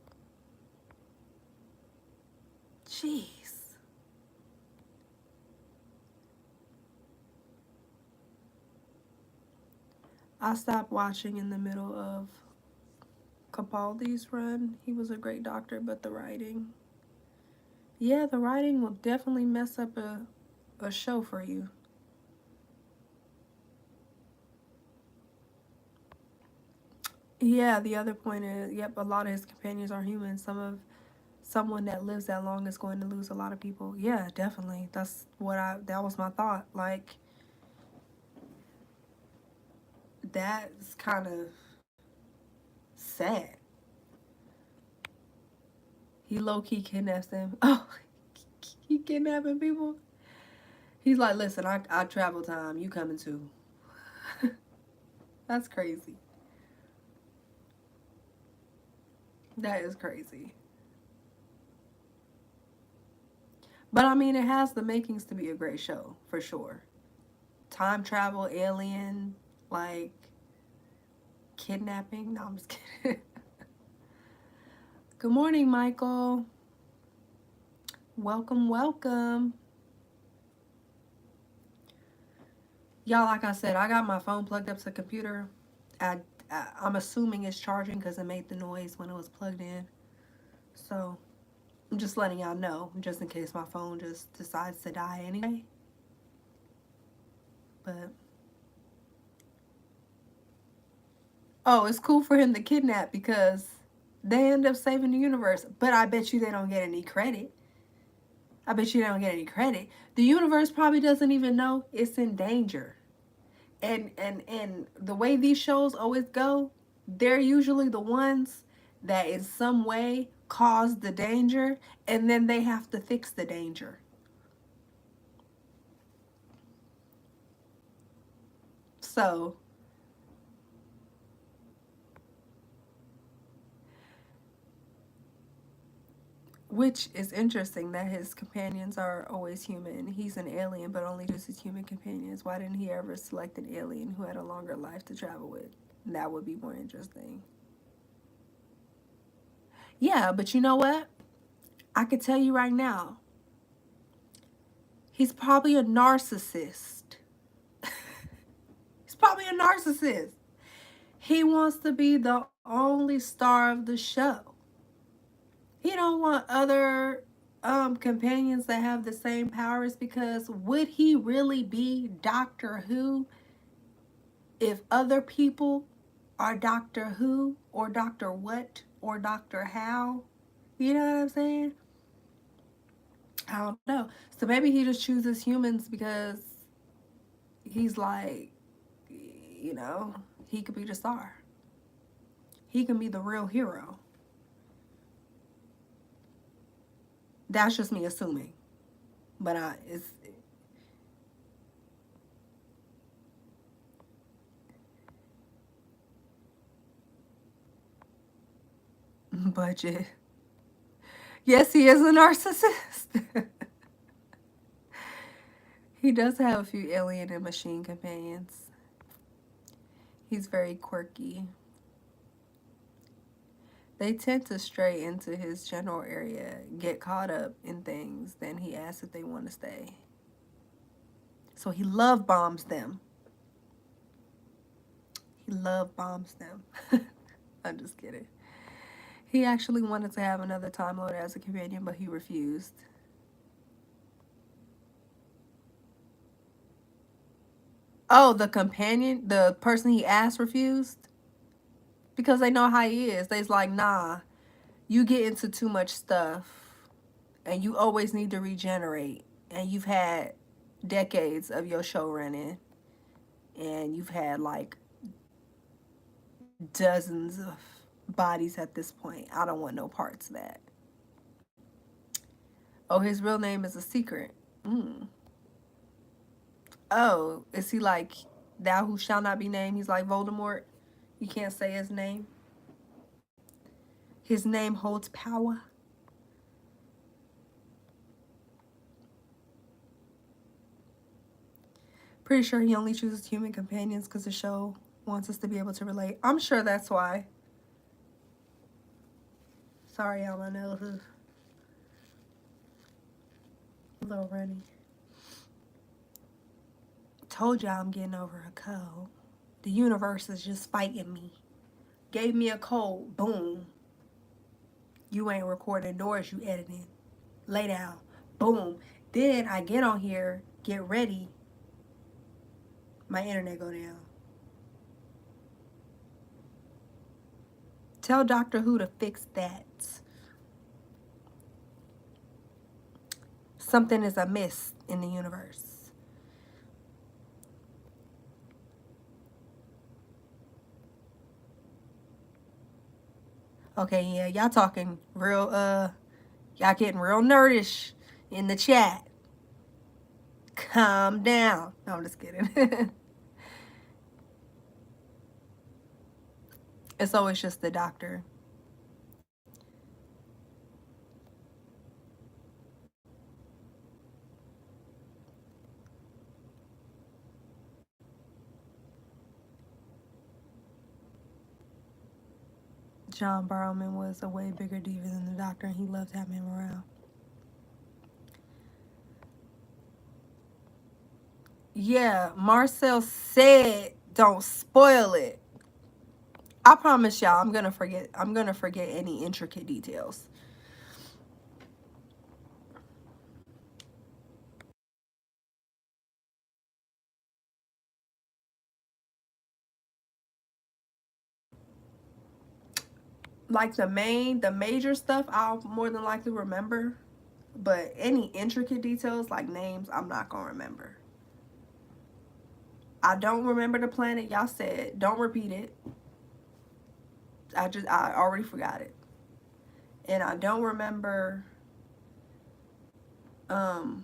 Jeez. I stopped watching in the middle of Capaldi's run. He was a great doctor, but the writing. Yeah, the writing will definitely mess up a show for you. Yeah, the other point is, yep, a lot of his companions are human. Someone that lives that long is going to lose a lot of people. Yeah, definitely. That was my thought. Like, that's kind of sad. He low key kidnaps them. Oh, he kidnapping people. He's like, listen, I travel time. You coming too? That's crazy. That is crazy. But I mean, it has the makings to be a great show for sure. Time travel, alien, like kidnapping. No, I'm just kidding. Good morning, Michael. Welcome, welcome. Y'all, like I said, I got my phone plugged up to the computer. I'm assuming it's charging because it made the noise when it was plugged in. So I'm just letting y'all know, just in case my phone just decides to die anyway. But oh, it's cool for him to kidnap because they end up saving the universe. But I bet you they don't get any credit. I bet you they don't get any credit. The universe probably doesn't even know it's in danger. And the way these shows always go, they're usually the ones that in some way cause the danger, and then they have to fix the danger. So which is interesting that his companions are always human. He's an alien, but only chooses human companions. Why didn't he ever select an alien who had a longer life to travel with? That would be more interesting. Yeah, but you know what? I could tell you right now, he's probably a narcissist. He's probably a narcissist. He wants to be the only star of the show. He don't want other companions that have the same powers, because would he really be Doctor Who if other people are Doctor Who or Doctor What or Doctor How? You know what I'm saying? I don't know. So maybe he just chooses humans because he's like, he could be the star. He can be the real hero. That's just me assuming. But it's budget. Yes, he is a narcissist. He does have a few alien and machine companions. He's very quirky. They tend to stray into his general area, get caught up in things, then he asks if they want to stay. So he love bombs them. He love bombs them. I'm just kidding. He actually wanted to have another Time Lord as a companion, but he refused. Oh, the companion, the person he asked refused? Because they know how he is. They's like, nah, you get into too much stuff and you always need to regenerate. And you've had decades of your show running and you've had like dozens of bodies at this point. I don't want no parts of that. Oh, his real name is a secret. Mm. Oh, is he like thou who shall not be named? He's like Voldemort. You can't say his name. His name holds power. Pretty sure he only chooses human companions because the show wants us to be able to relate. I'm sure that's why. Sorry, y'all, my nose is a little runny. Told y'all I'm getting over a cold. The universe is just fighting me. Gave me a cold. Boom. You ain't recording nor is you editing. Lay down. Boom. Then I get on here, get ready. My internet go down. Tell Doctor Who to fix that. Something is amiss in the universe. Okay, yeah, y'all talking real, y'all getting real nerdish in the chat. Calm down. No, I'm just kidding. It's always just the doctor. John Barrowman was a way bigger diva than the doctor, and he loved having him around. Yeah, Marcel said, "Don't spoil it." I promise y'all, I'm gonna forget. I'm gonna forget any intricate details. Like the major stuff, I'll more than likely remember. But any intricate details, like names, I'm not gonna remember. I don't remember the planet y'all said. Don't repeat it. I already forgot it. And I don't remember um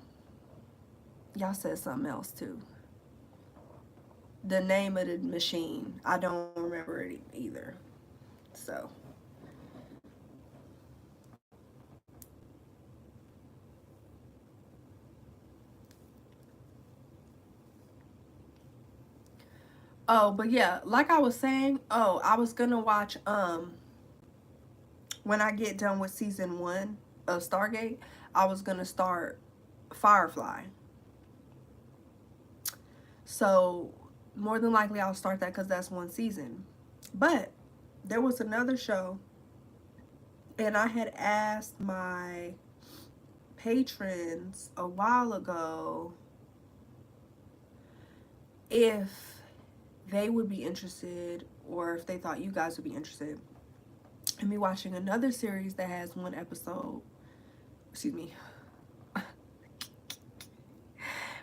y'all said something else too. The name of the machine. I don't remember it either. So oh, but yeah, like I was saying, oh, I was gonna watch when I get done with season 1 of Stargate, I was gonna start Firefly. So more than likely I'll start that because that's one season. But there was another show, and I had asked my patrons a while ago if they would be interested, or if they thought you guys would be interested in me watching another series that has one episode, excuse me,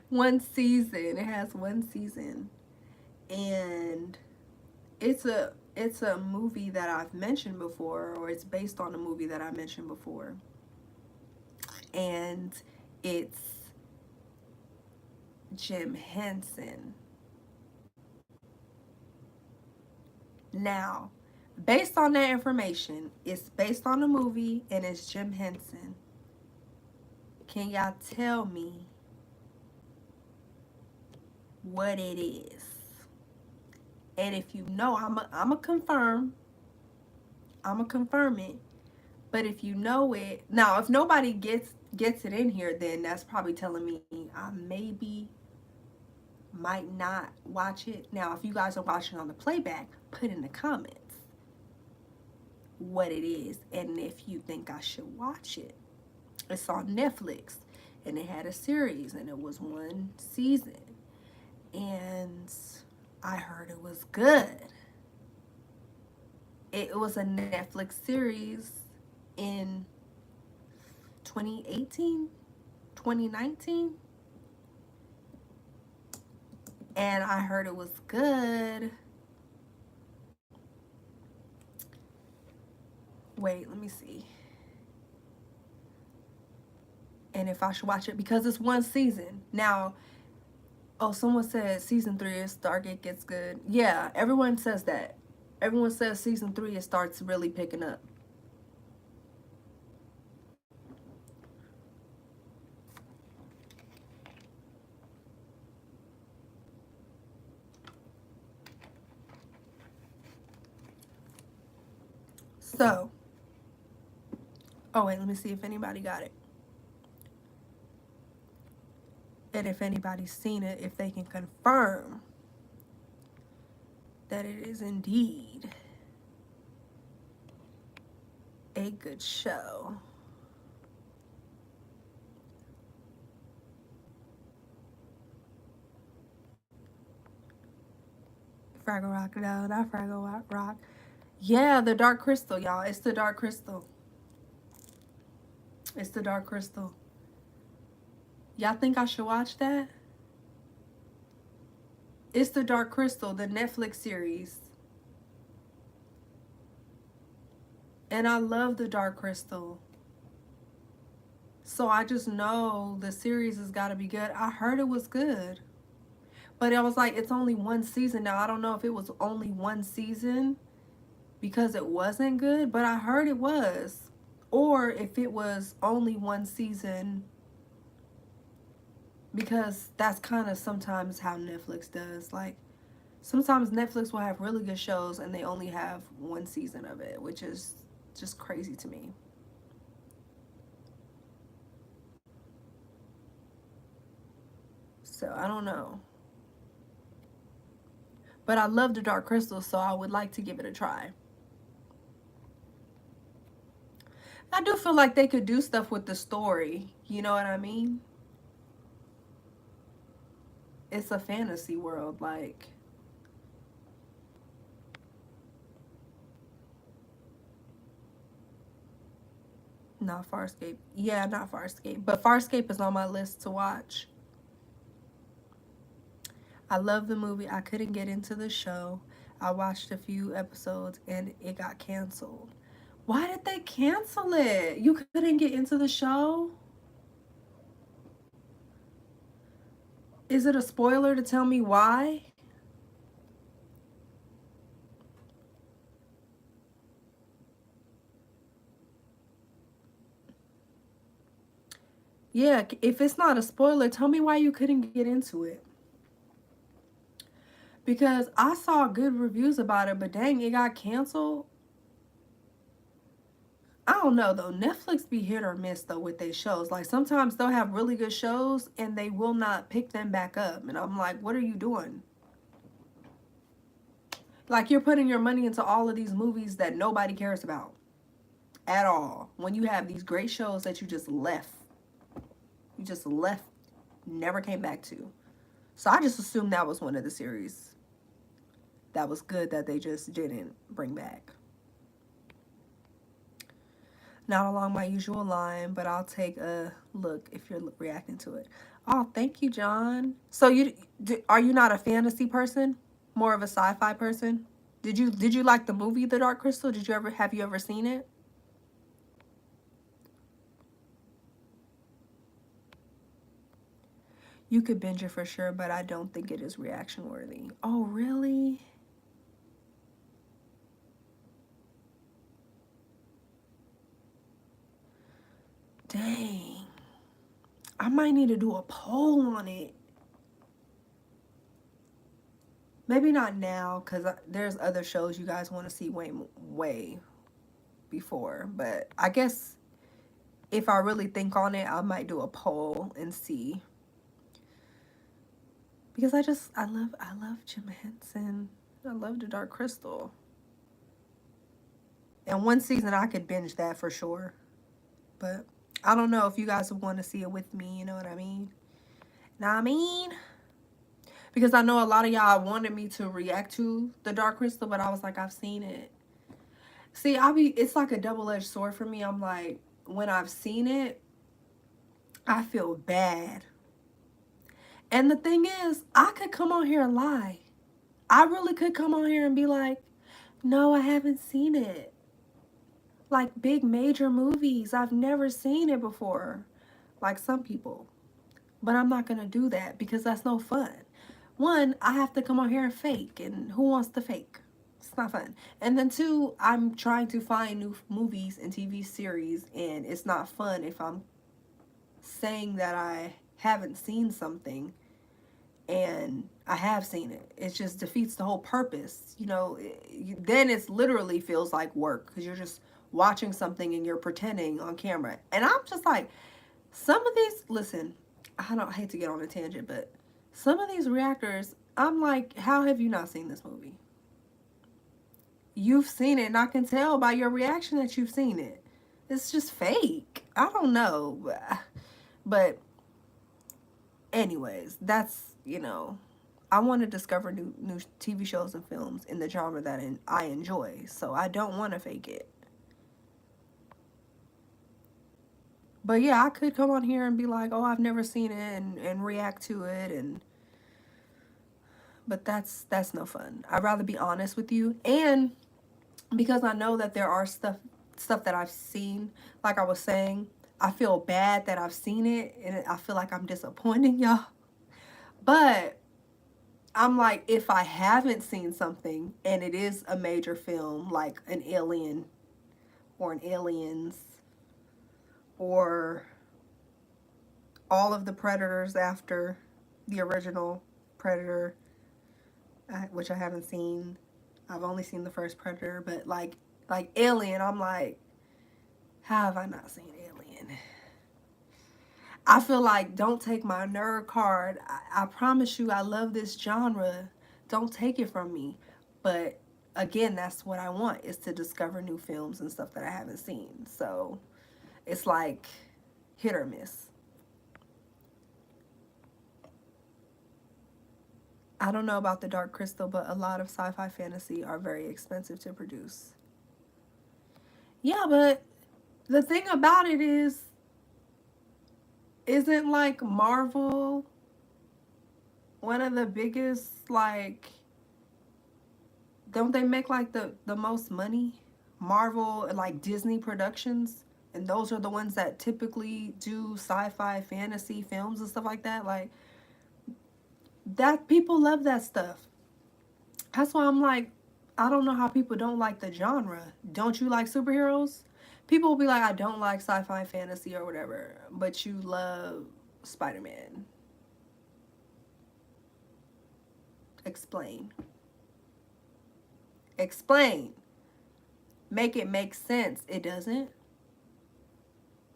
one season. It has one season, and it's a movie that I've mentioned before, or it's based on a movie that I mentioned before, and it's Jim Henson. Now, Based on that information, it's based on a movie and it's Jim Henson. Can y'all tell me what it is? And if you know, I'm a confirm. I'm a confirm it. But if you know it, now if nobody gets it in here, then that's probably telling me I maybe might not watch it. Now, if you guys are watching on the playback, put in the comments what it is and if you think I should watch it. It's on Netflix and it had a series and it was one season. And I heard it was good. It was a Netflix series in 2018, 2019. And I heard it was good. Wait, let me see. And if I should watch it because it's one season. Now, oh, someone said season 3 is dark, it gets good. Yeah, everyone says that. Everyone says season 3 it starts really picking up. So, oh wait, let me see if anybody got it. And if anybody's seen it, if they can confirm that it is indeed a good show. Fraggle Rock, no, not Fraggle Rock. Yeah, the Dark Crystal, y'all. It's the Dark Crystal. It's the Dark Crystal. Y'all think I should watch that? It's the Dark Crystal, the Netflix series. And I love the Dark Crystal. So I just know the series has got to be good. I heard it was good. But I was like, it's only one season. Now, I don't know if it was only one season because it wasn't good, but I heard it was. Or if it was only one season because that's kind of sometimes how Netflix does. Like, sometimes Netflix will have really good shows and they only have one season of it, which is just crazy to me. So, I don't know. But I love the Dark Crystal, so I would like to give it a try. I do feel like they could do stuff with the story. You know what I mean? It's a fantasy world, like. Not Farscape. Yeah, not Farscape. But Farscape is on my list to watch. I love the movie. I couldn't get into the show. I watched a few episodes and it got canceled. Why did they cancel it? You couldn't get into the show? Is it a spoiler to tell me why? Yeah, if it's not a spoiler, tell me why you couldn't get into it. Because I saw good reviews about it, but dang, it got canceled. I don't know though. Netflix be hit or miss though with their shows. Like sometimes they'll have really good shows and they will not pick them back up. And I'm like, what are you doing? Like you're putting your money into all of these movies that nobody cares about at all. When you have these great shows that you just left. You just left, never came back to. So I just assumed that was one of the series that was good that they just didn't bring back. Not along my usual line, but I'll take a look if you're reacting to it. Oh, thank you, John. So are you not a fantasy person? More of a sci-fi person? Did you like the movie The Dark Crystal? Have you ever seen it? You could binge it for sure, but I don't think it is reaction worthy. Oh, really? Dang. I might need to do a poll on it. Maybe not now, because there's other shows you guys want to see way before. But I guess if I really think on it, I might do a poll and see. Because I love Jim Henson. I love The Dark Crystal. And one season I could binge that for sure. But I don't know if you guys would want to see it with me, you know what I mean? Because I know a lot of y'all wanted me to react to The Dark Crystal, but I was like, I've seen it. See, it's like a double-edged sword for me. I'm like, when I've seen it, I feel bad. And the thing is, I could come on here and lie. I really could come on here and be like, no, I haven't seen it. Like big major movies, I've never seen it before. Like some people. But I'm not going to do that because that's no fun. One, I have to come on here and fake. And who wants to fake? It's not fun. And then two, I'm trying to find new movies and TV series. And it's not fun if I'm saying that I haven't seen something and I have seen it. It just defeats the whole purpose. You know, then it literally feels like work because you're just watching something and you're pretending on camera. And I'm just like, some of these, listen, I hate to get on a tangent, but some of these reactors, I'm like, how have you not seen this movie? You've seen it, and I can tell by your reaction that you've seen it. It's just fake. I don't know. But anyways, that's, you know, I want to discover new TV shows and films in the genre that I enjoy. So I don't want to fake it. But yeah, I could come on here and be like, oh, I've never seen it and react to it. But that's no fun. I'd rather be honest with you. And because I know that there are stuff that I've seen, like I was saying, I feel bad that I've seen it and I feel like I'm disappointing y'all. But I'm like, if I haven't seen something and it is a major film like an Alien or an Aliens or all of the Predators after the original Predator, which I haven't seen. I've only seen the first Predator, but like Alien, I'm like, how have I not seen Alien? I feel like, don't take my nerd card. I promise you I love this genre. Don't take it from me. But again, that's what I want, is to discover new films and stuff that I haven't seen. So it's like hit or miss. I don't know about The Dark Crystal, but a lot of sci-fi fantasy are very expensive to produce. Yeah, but the thing about it is, isn't like Marvel one of the biggest, like, don't they make like the most money? Marvel and like Disney productions, and those are the ones that typically do sci-fi fantasy films and stuff like that. Like, that, people love that stuff. That's why I'm like, I don't know how people don't like the genre. Don't you like superheroes? People will be like, I don't like sci-fi fantasy or whatever, but you love Spider-Man. Explain. Explain. Make it make sense. It doesn't.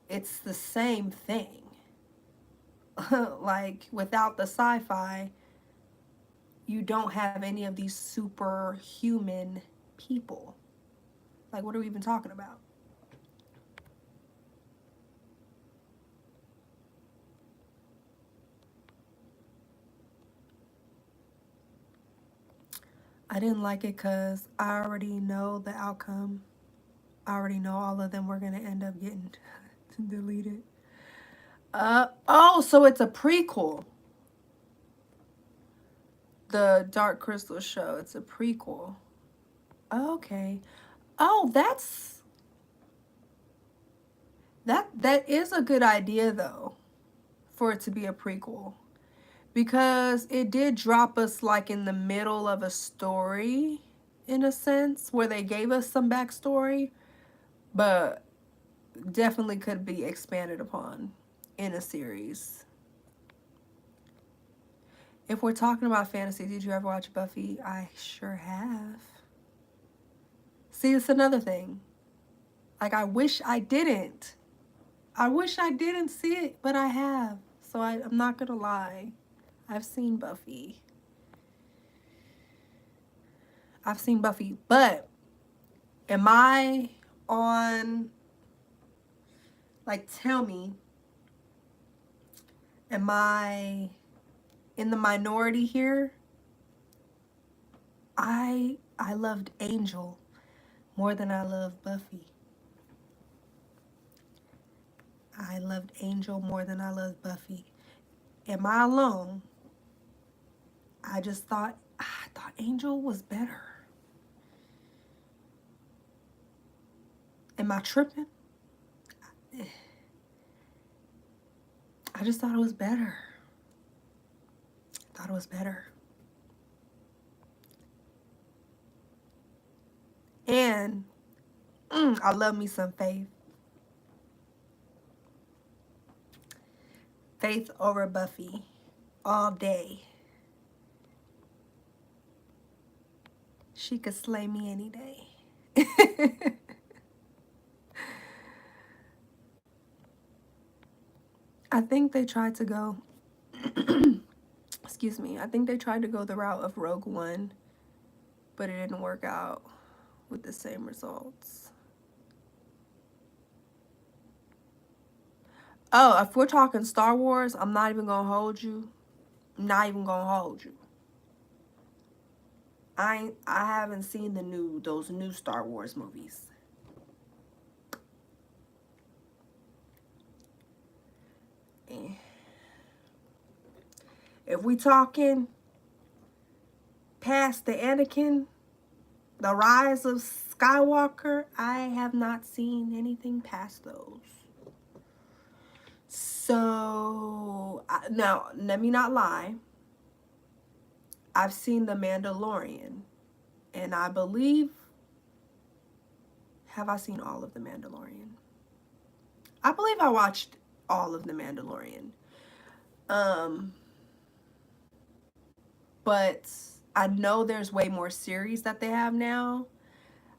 It's the same thing. Like, without the sci-fi, you don't have any of these superhuman people. Like, what are we even talking about? I didn't like it because I already know the outcome. I already know all of them were going to end up getting deleted. Oh, so it's a prequel. The Dark Crystal show, it's a prequel. Okay. Oh, that is a good idea though, for it to be a prequel. Because it did drop us like in the middle of a story, in a sense, where they gave us some backstory. But definitely could be expanded upon in a series. If we're talking about fantasy, did you ever watch Buffy? I sure have. See, it's another thing. Like, I wish I didn't. I wish I didn't see it, but I have. So I'm not gonna lie. I've seen Buffy. I've seen Buffy. But am I on, like, tell me, am I in the minority here? I loved Angel more than I loved Buffy. I loved Angel more than I loved Buffy. Am I alone? I thought Angel was better. Am I tripping? I just thought it was better. I thought it was better. And I love me some Faith. Faith over Buffy all day. She could slay me any day. I think they tried to go, excuse me, I think they tried to go the route of Rogue One, but it didn't work out with the same results. Oh, if we're talking Star Wars, I'm not even gonna hold you. I'm not even gonna hold you. I haven't seen those new Star Wars movies. If we talking past the Anakin, the Rise of Skywalker, I have not seen anything past those. So, now, let me not lie. I've seen The Mandalorian. And I believe, have I seen all of The Mandalorian? I believe I watched all of The Mandalorian. But I know there's way more series that they have now.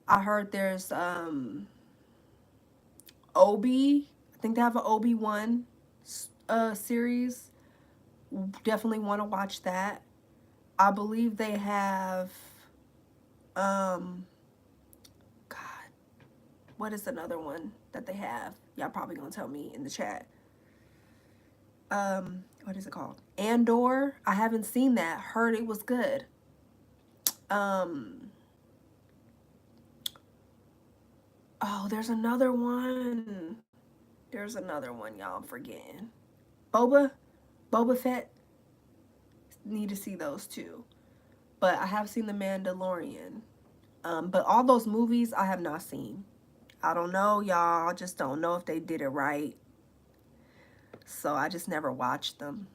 I heard there's Obi. I think they have an Obi-Wan series. Definitely want to watch that. I believe they have God, what is another one that they have? Y'all probably gonna tell me in the chat. What is it called? Andor. I haven't seen that. Heard it was good. Oh, there's another one. There's another one, y'all. I'm forgetting. Boba Fett. Need to see those too. But I have seen The Mandalorian. But all those movies I have not seen. I don't know, y'all. I just don't know if they did it right. So I just never watched them.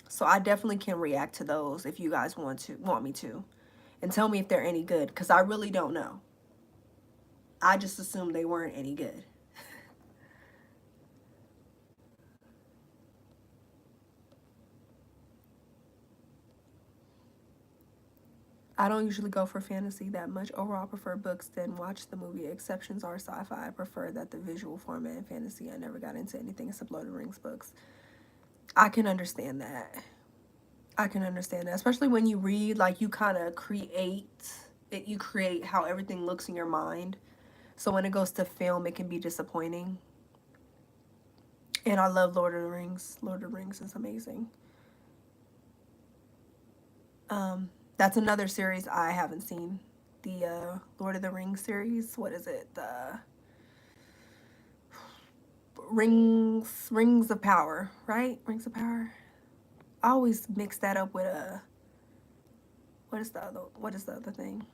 So I definitely can react to those if you guys want me to. And tell me if they're any good, because I really don't know. I just assumed they weren't any good. I don't usually go for fantasy that much. Overall, I prefer books than watch the movie. Exceptions are sci-fi. I prefer that the visual format and fantasy. I never got into anything except Lord of the Rings books. I can understand that. I can understand that. Especially when you read, like, you kind of create it. You create how everything looks in your mind. So when it goes to film, it can be disappointing. And I love Lord of the Rings. Lord of the Rings is amazing. That's another series I haven't seen. The Lord of the Rings series. What is it? The Rings of Power, right? Rings of Power. I always mix that up with what is the other thing?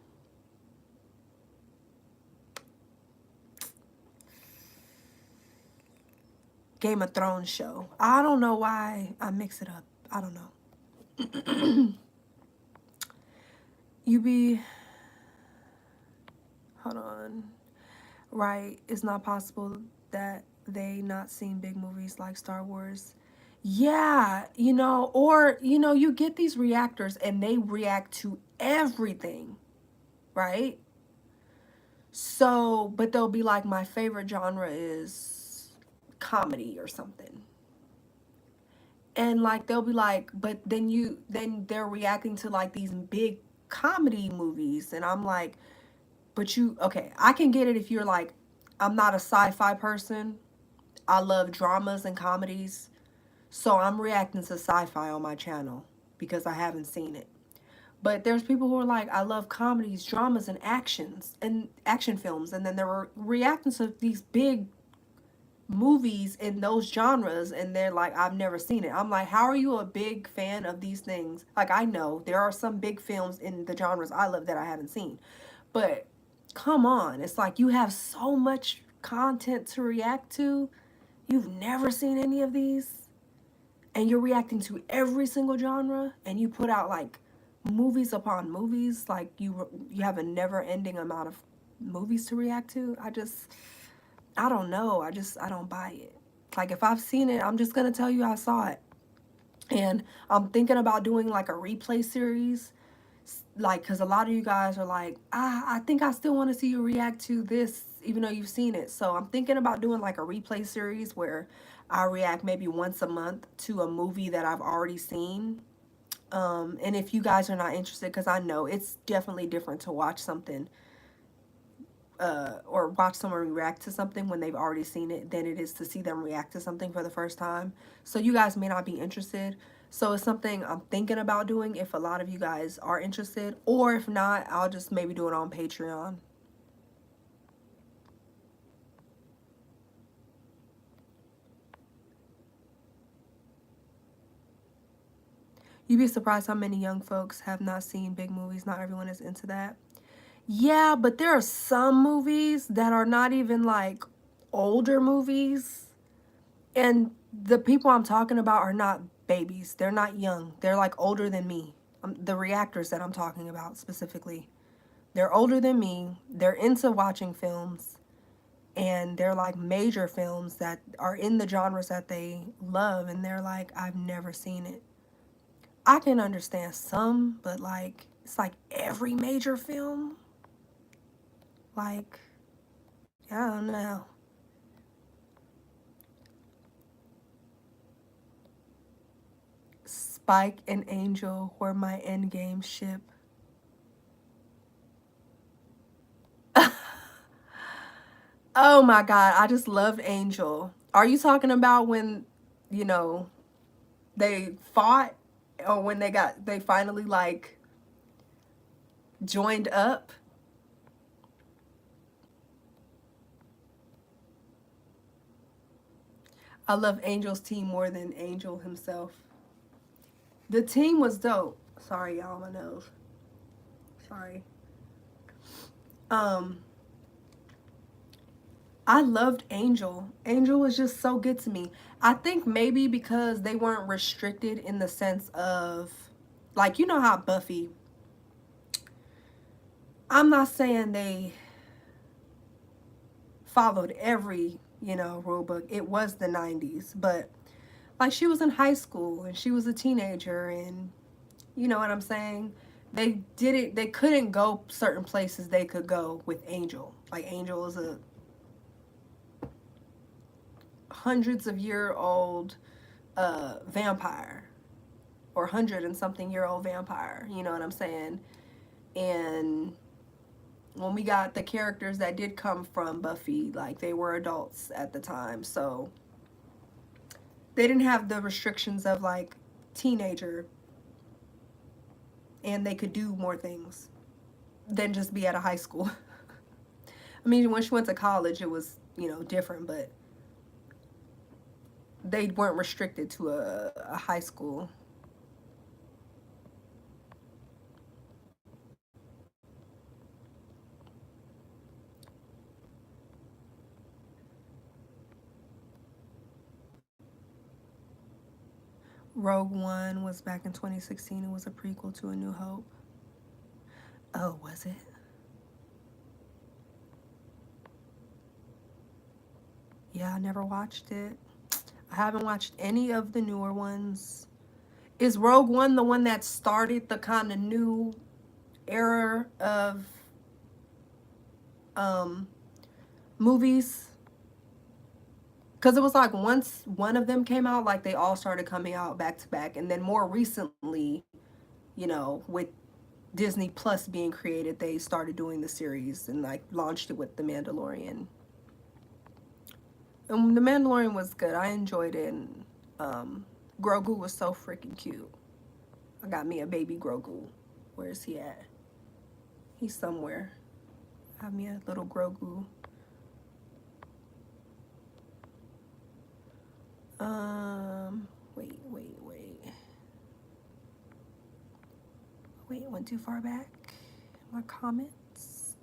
Game of Thrones show. I don't know why I mix it up. I don't know. Hold on. Right, it's not possible that They not seen big movies like Star Wars. Yeah, you know, or you know, you get these reactors and they react to everything, right? So, but they'll be like, my favorite genre is comedy or something. And like they'll be like, but then they're reacting to like these big comedy movies and I'm like, but you okay, I can get it if you're like, I'm not a sci-fi person. I love dramas and comedies. So I'm reacting to sci-fi on my channel because I haven't seen it. But there's people who are like, I love comedies, dramas, and action films, and then they're reacting to these big movies in those genres, and they're like, I've never seen it. I'm like, how are you a big fan of these things? Like, I know there are some big films in the genres I love that I haven't seen, but come on, it's like you have so much content to react to. You've never seen any of these, and you're reacting to every single genre, and you put out like movies upon movies, like you have a never-ending amount of movies to react to. I don't know. I don't buy it. Like if I've seen it, I'm just gonna tell you I saw it. And I'm thinking about doing like a replay series, like because a lot of you guys are like, I think I still want to see you react to this, even though you've seen it. So I'm thinking about doing like a replay series where I react maybe once a month to a movie that I've already seen. And if you guys are not interested, because I know it's definitely different to watch something or watch someone react to something when they've already seen it than it is to see them react to something for the first time. So you guys may not be interested. So it's something I'm thinking about doing if a lot of you guys are interested. Or if not, I'll just maybe do it on Patreon. You'd be surprised how many young folks have not seen big movies. Not everyone is into that. Yeah, but there are some movies that are not even like older movies. And the people I'm talking about are not babies. They're not young. They're like older than me. The reactors that I'm talking about specifically. They're older than me. They're into watching films. And they're like major films that are in the genres that they love. And they're like, I've never seen it. I can understand some, but like, it's like every major film. Like, I don't know. Spike and Angel were my endgame ship. Oh my God, I just loved Angel. Are you talking about when, you know, they fought or when they finally like joined up? I love Angel's team more than Angel himself. The team was dope. Sorry, y'all, my nose. Sorry. Um, I loved Angel. Angel was just so good to me. I think maybe because they weren't restricted in the sense of, like, you know how Buffy, I'm not saying they followed every, you know, rule book. It was the 90s, but like she was in high school and she was a teenager and you know what I'm saying? They couldn't go certain places they could go with Angel. Like Angel is a hundreds of year old vampire or 100 and something year old vampire, you know what I'm saying? And when we got the characters that did come from Buffy, like they were adults at the time, so they didn't have the restrictions of like teenager, and they could do more things than just be at a high school. I mean, when she went to college, it was, you know, different, but they weren't restricted to a high school. Rogue One was back in 2016. It was a prequel to A New Hope. Oh, was it? Yeah, I never watched it. I haven't watched any of the newer ones. Is Rogue One the one that started the kind of new era of um movies? Because it was like once one of them came out, like they all started coming out back to back. And then more recently, with Disney Plus being created, they started doing the series and like launched it with The Mandalorian. And The Mandalorian was good. I enjoyed it. And Grogu was so freaking cute. I got me a baby Grogu. Where is he at? He's somewhere. I have me a little Grogu. Wait. Wait, went too far back. My comments.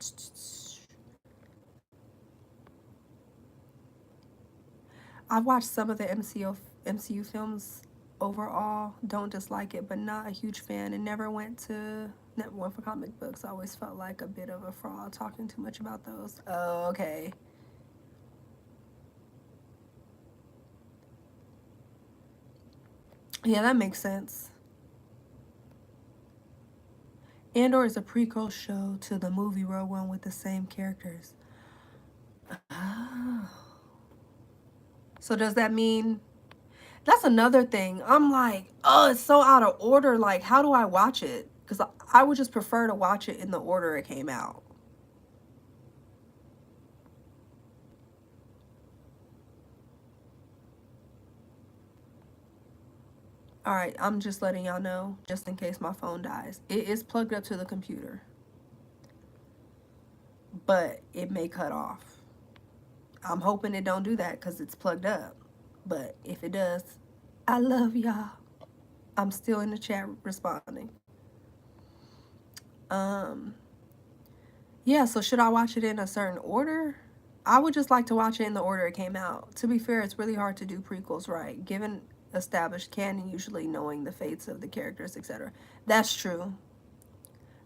I've watched some of the MCU films overall. Don't dislike it, but not a huge fan. And never went for comic books. I always felt like a bit of a fraud talking too much about those. Oh, okay. Yeah, that makes sense. Andor is a prequel show to the movie Rogue One with the same characters. Oh. So does that mean... That's another thing. I'm like, oh, it's so out of order. Like, how do I watch it? Because I would just prefer to watch it in the order it came out. All right, I'm just letting y'all know, just in case my phone dies. It is plugged up to the computer, but it may cut off. I'm hoping it don't do that because it's plugged up. But if it does, I love y'all. I'm still in the chat responding. Yeah, so should I watch it in a certain order? I would just like to watch it in the order it came out. To be fair, it's really hard to do prequels right, given established canon, usually knowing the fates of the characters, etc. That's true.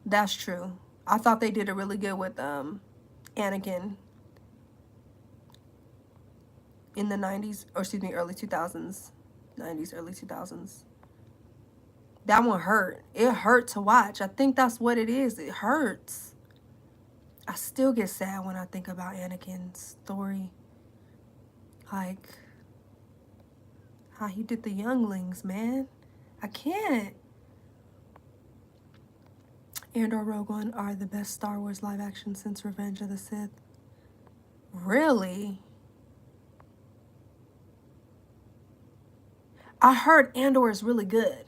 That's true. I thought they did it really good with Anakin in the 90s, or excuse me, early 2000s. 90s, early 2000s. That one hurt. It hurt to watch. I think that's what it is. It hurts. I still get sad when I think about Anakin's story. Like, how he did the younglings, man. I can't. Andor Rogue One are the best Star Wars live action since Revenge of the Sith. Really? I heard Andor is really good.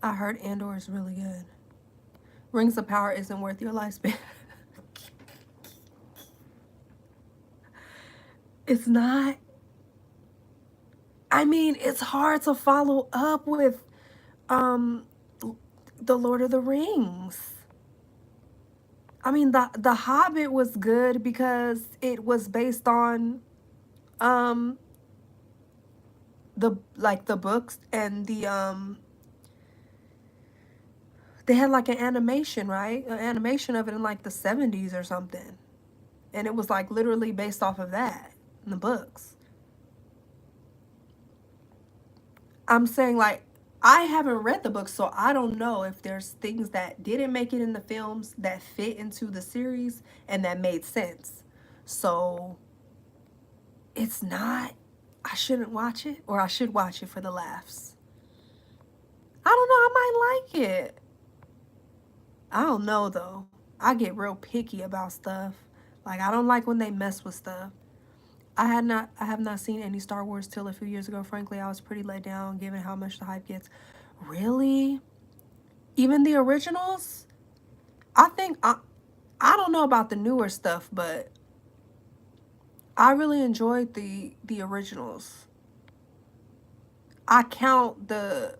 I heard Andor is really good. Rings of Power isn't worth your lifespan. It's not. I mean, it's hard to follow up with The Lord of the Rings. I mean, the Hobbit was good because it was based on the books, and they had like an animation, right? An animation of it in like the 70s or something. And it was like literally based off of that in the books. I'm saying, like, I haven't read the book, so I don't know if there's things that didn't make it in the films that fit into the series and that made sense. So it's not, I shouldn't watch it, or I should watch it for the laughs. I don't know, I might like it. I don't know though. I get real picky about stuff. Like, I don't like when they mess with stuff. I have not seen any Star Wars till a few years ago. Frankly, I was pretty let down given how much the hype gets. Really? Even the originals? I don't know about the newer stuff, but I really enjoyed the originals. I count the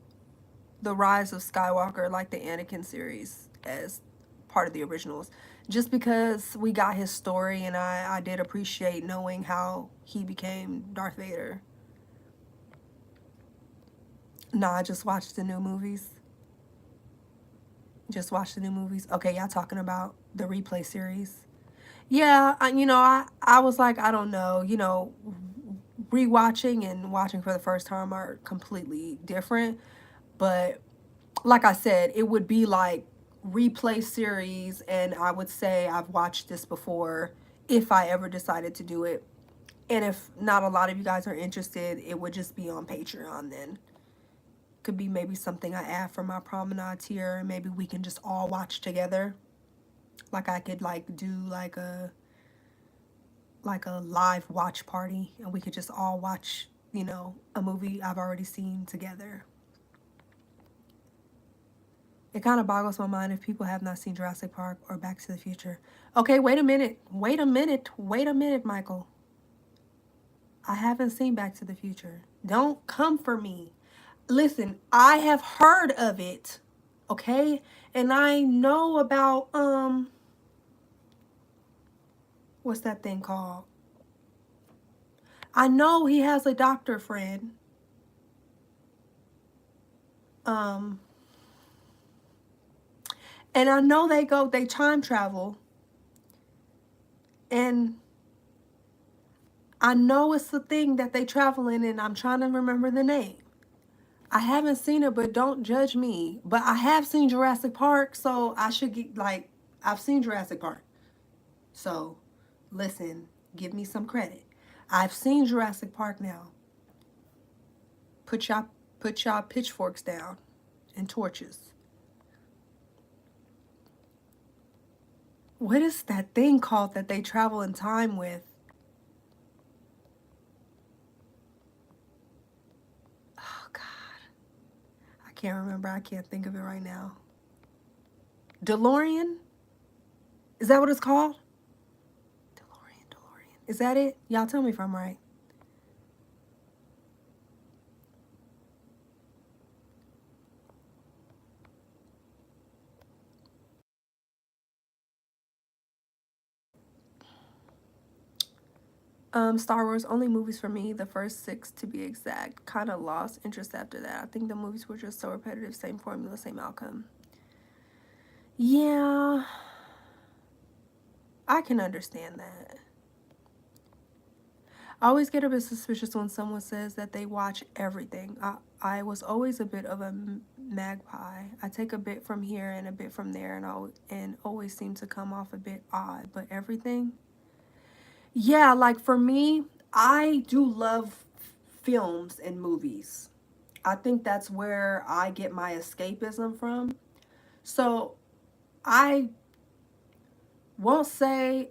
Rise of Skywalker, like the Anakin series, as part of the originals, just because we got his story, and I did appreciate knowing how he became Darth Vader. Nah, I just watched the new movies. Just watch the new movies. Okay, y'all talking about the replay series. Yeah, I was like, I don't know, rewatching and watching for the first time are completely different. But like I said, it would be like replay series, and I would say I've watched this before if I ever decided to do it. And if not a lot of you guys are interested, it would just be on Patreon then. Could be maybe something I add for my promenade tier, and maybe we can just all watch together. Like I could like do like a live watch party, and we could just all watch, a movie I've already seen together. It kind of boggles my mind if people have not seen Jurassic Park or Back to the Future. Okay, wait a minute. Wait a minute. Wait a minute, Michael. I haven't seen Back to the Future. Don't come for me. Listen, I have heard of it, okay? And I know about what's that thing called? I know he has a doctor friend. Um and I know they time travel. And I know it's the thing that they travel in, and I'm trying to remember the name. I haven't seen it, but don't judge me. But I have seen Jurassic Park, so I should get like I've seen Jurassic Park. So, listen, give me some credit. I've seen Jurassic Park now. Put y'all pitchforks down and torches. What is that thing called that they travel in time with? Oh God, I can't remember. I can't think of it right now. DeLorean? Is that what it's called? DeLorean. Is that it? Y'all tell me if I'm right. Star Wars, only movies for me, the first six to be exact. Kind of lost interest after that. I think the movies were just so repetitive, same formula, same outcome. Yeah, I can understand that. I always get a bit suspicious when someone says that they watch everything. I was always a bit of a magpie. I take a bit from here and a bit from there, and always seem to come off a bit odd. But everything, yeah, like for me, I do love films and movies. I think that's where I get my escapism from. So I won't say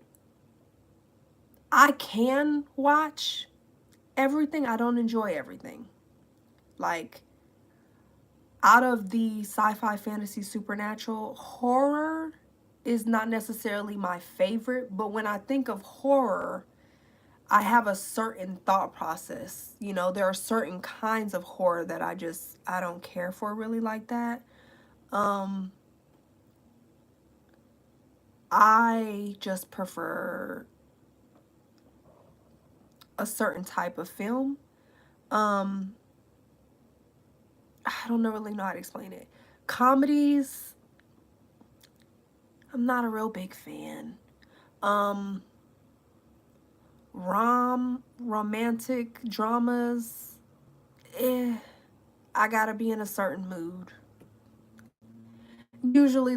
I can watch everything. I don't enjoy everything. Like, out of the sci-fi, fantasy, supernatural, horror is not necessarily my favorite, but when I think of horror, I have a certain thought process. There are certain kinds of horror that I don't care for really like that. Um I just prefer a certain type of film. Um I don't really know how to explain it. Comedies, I'm not a real big fan. Um romantic dramas, I gotta be in a certain mood. Usually the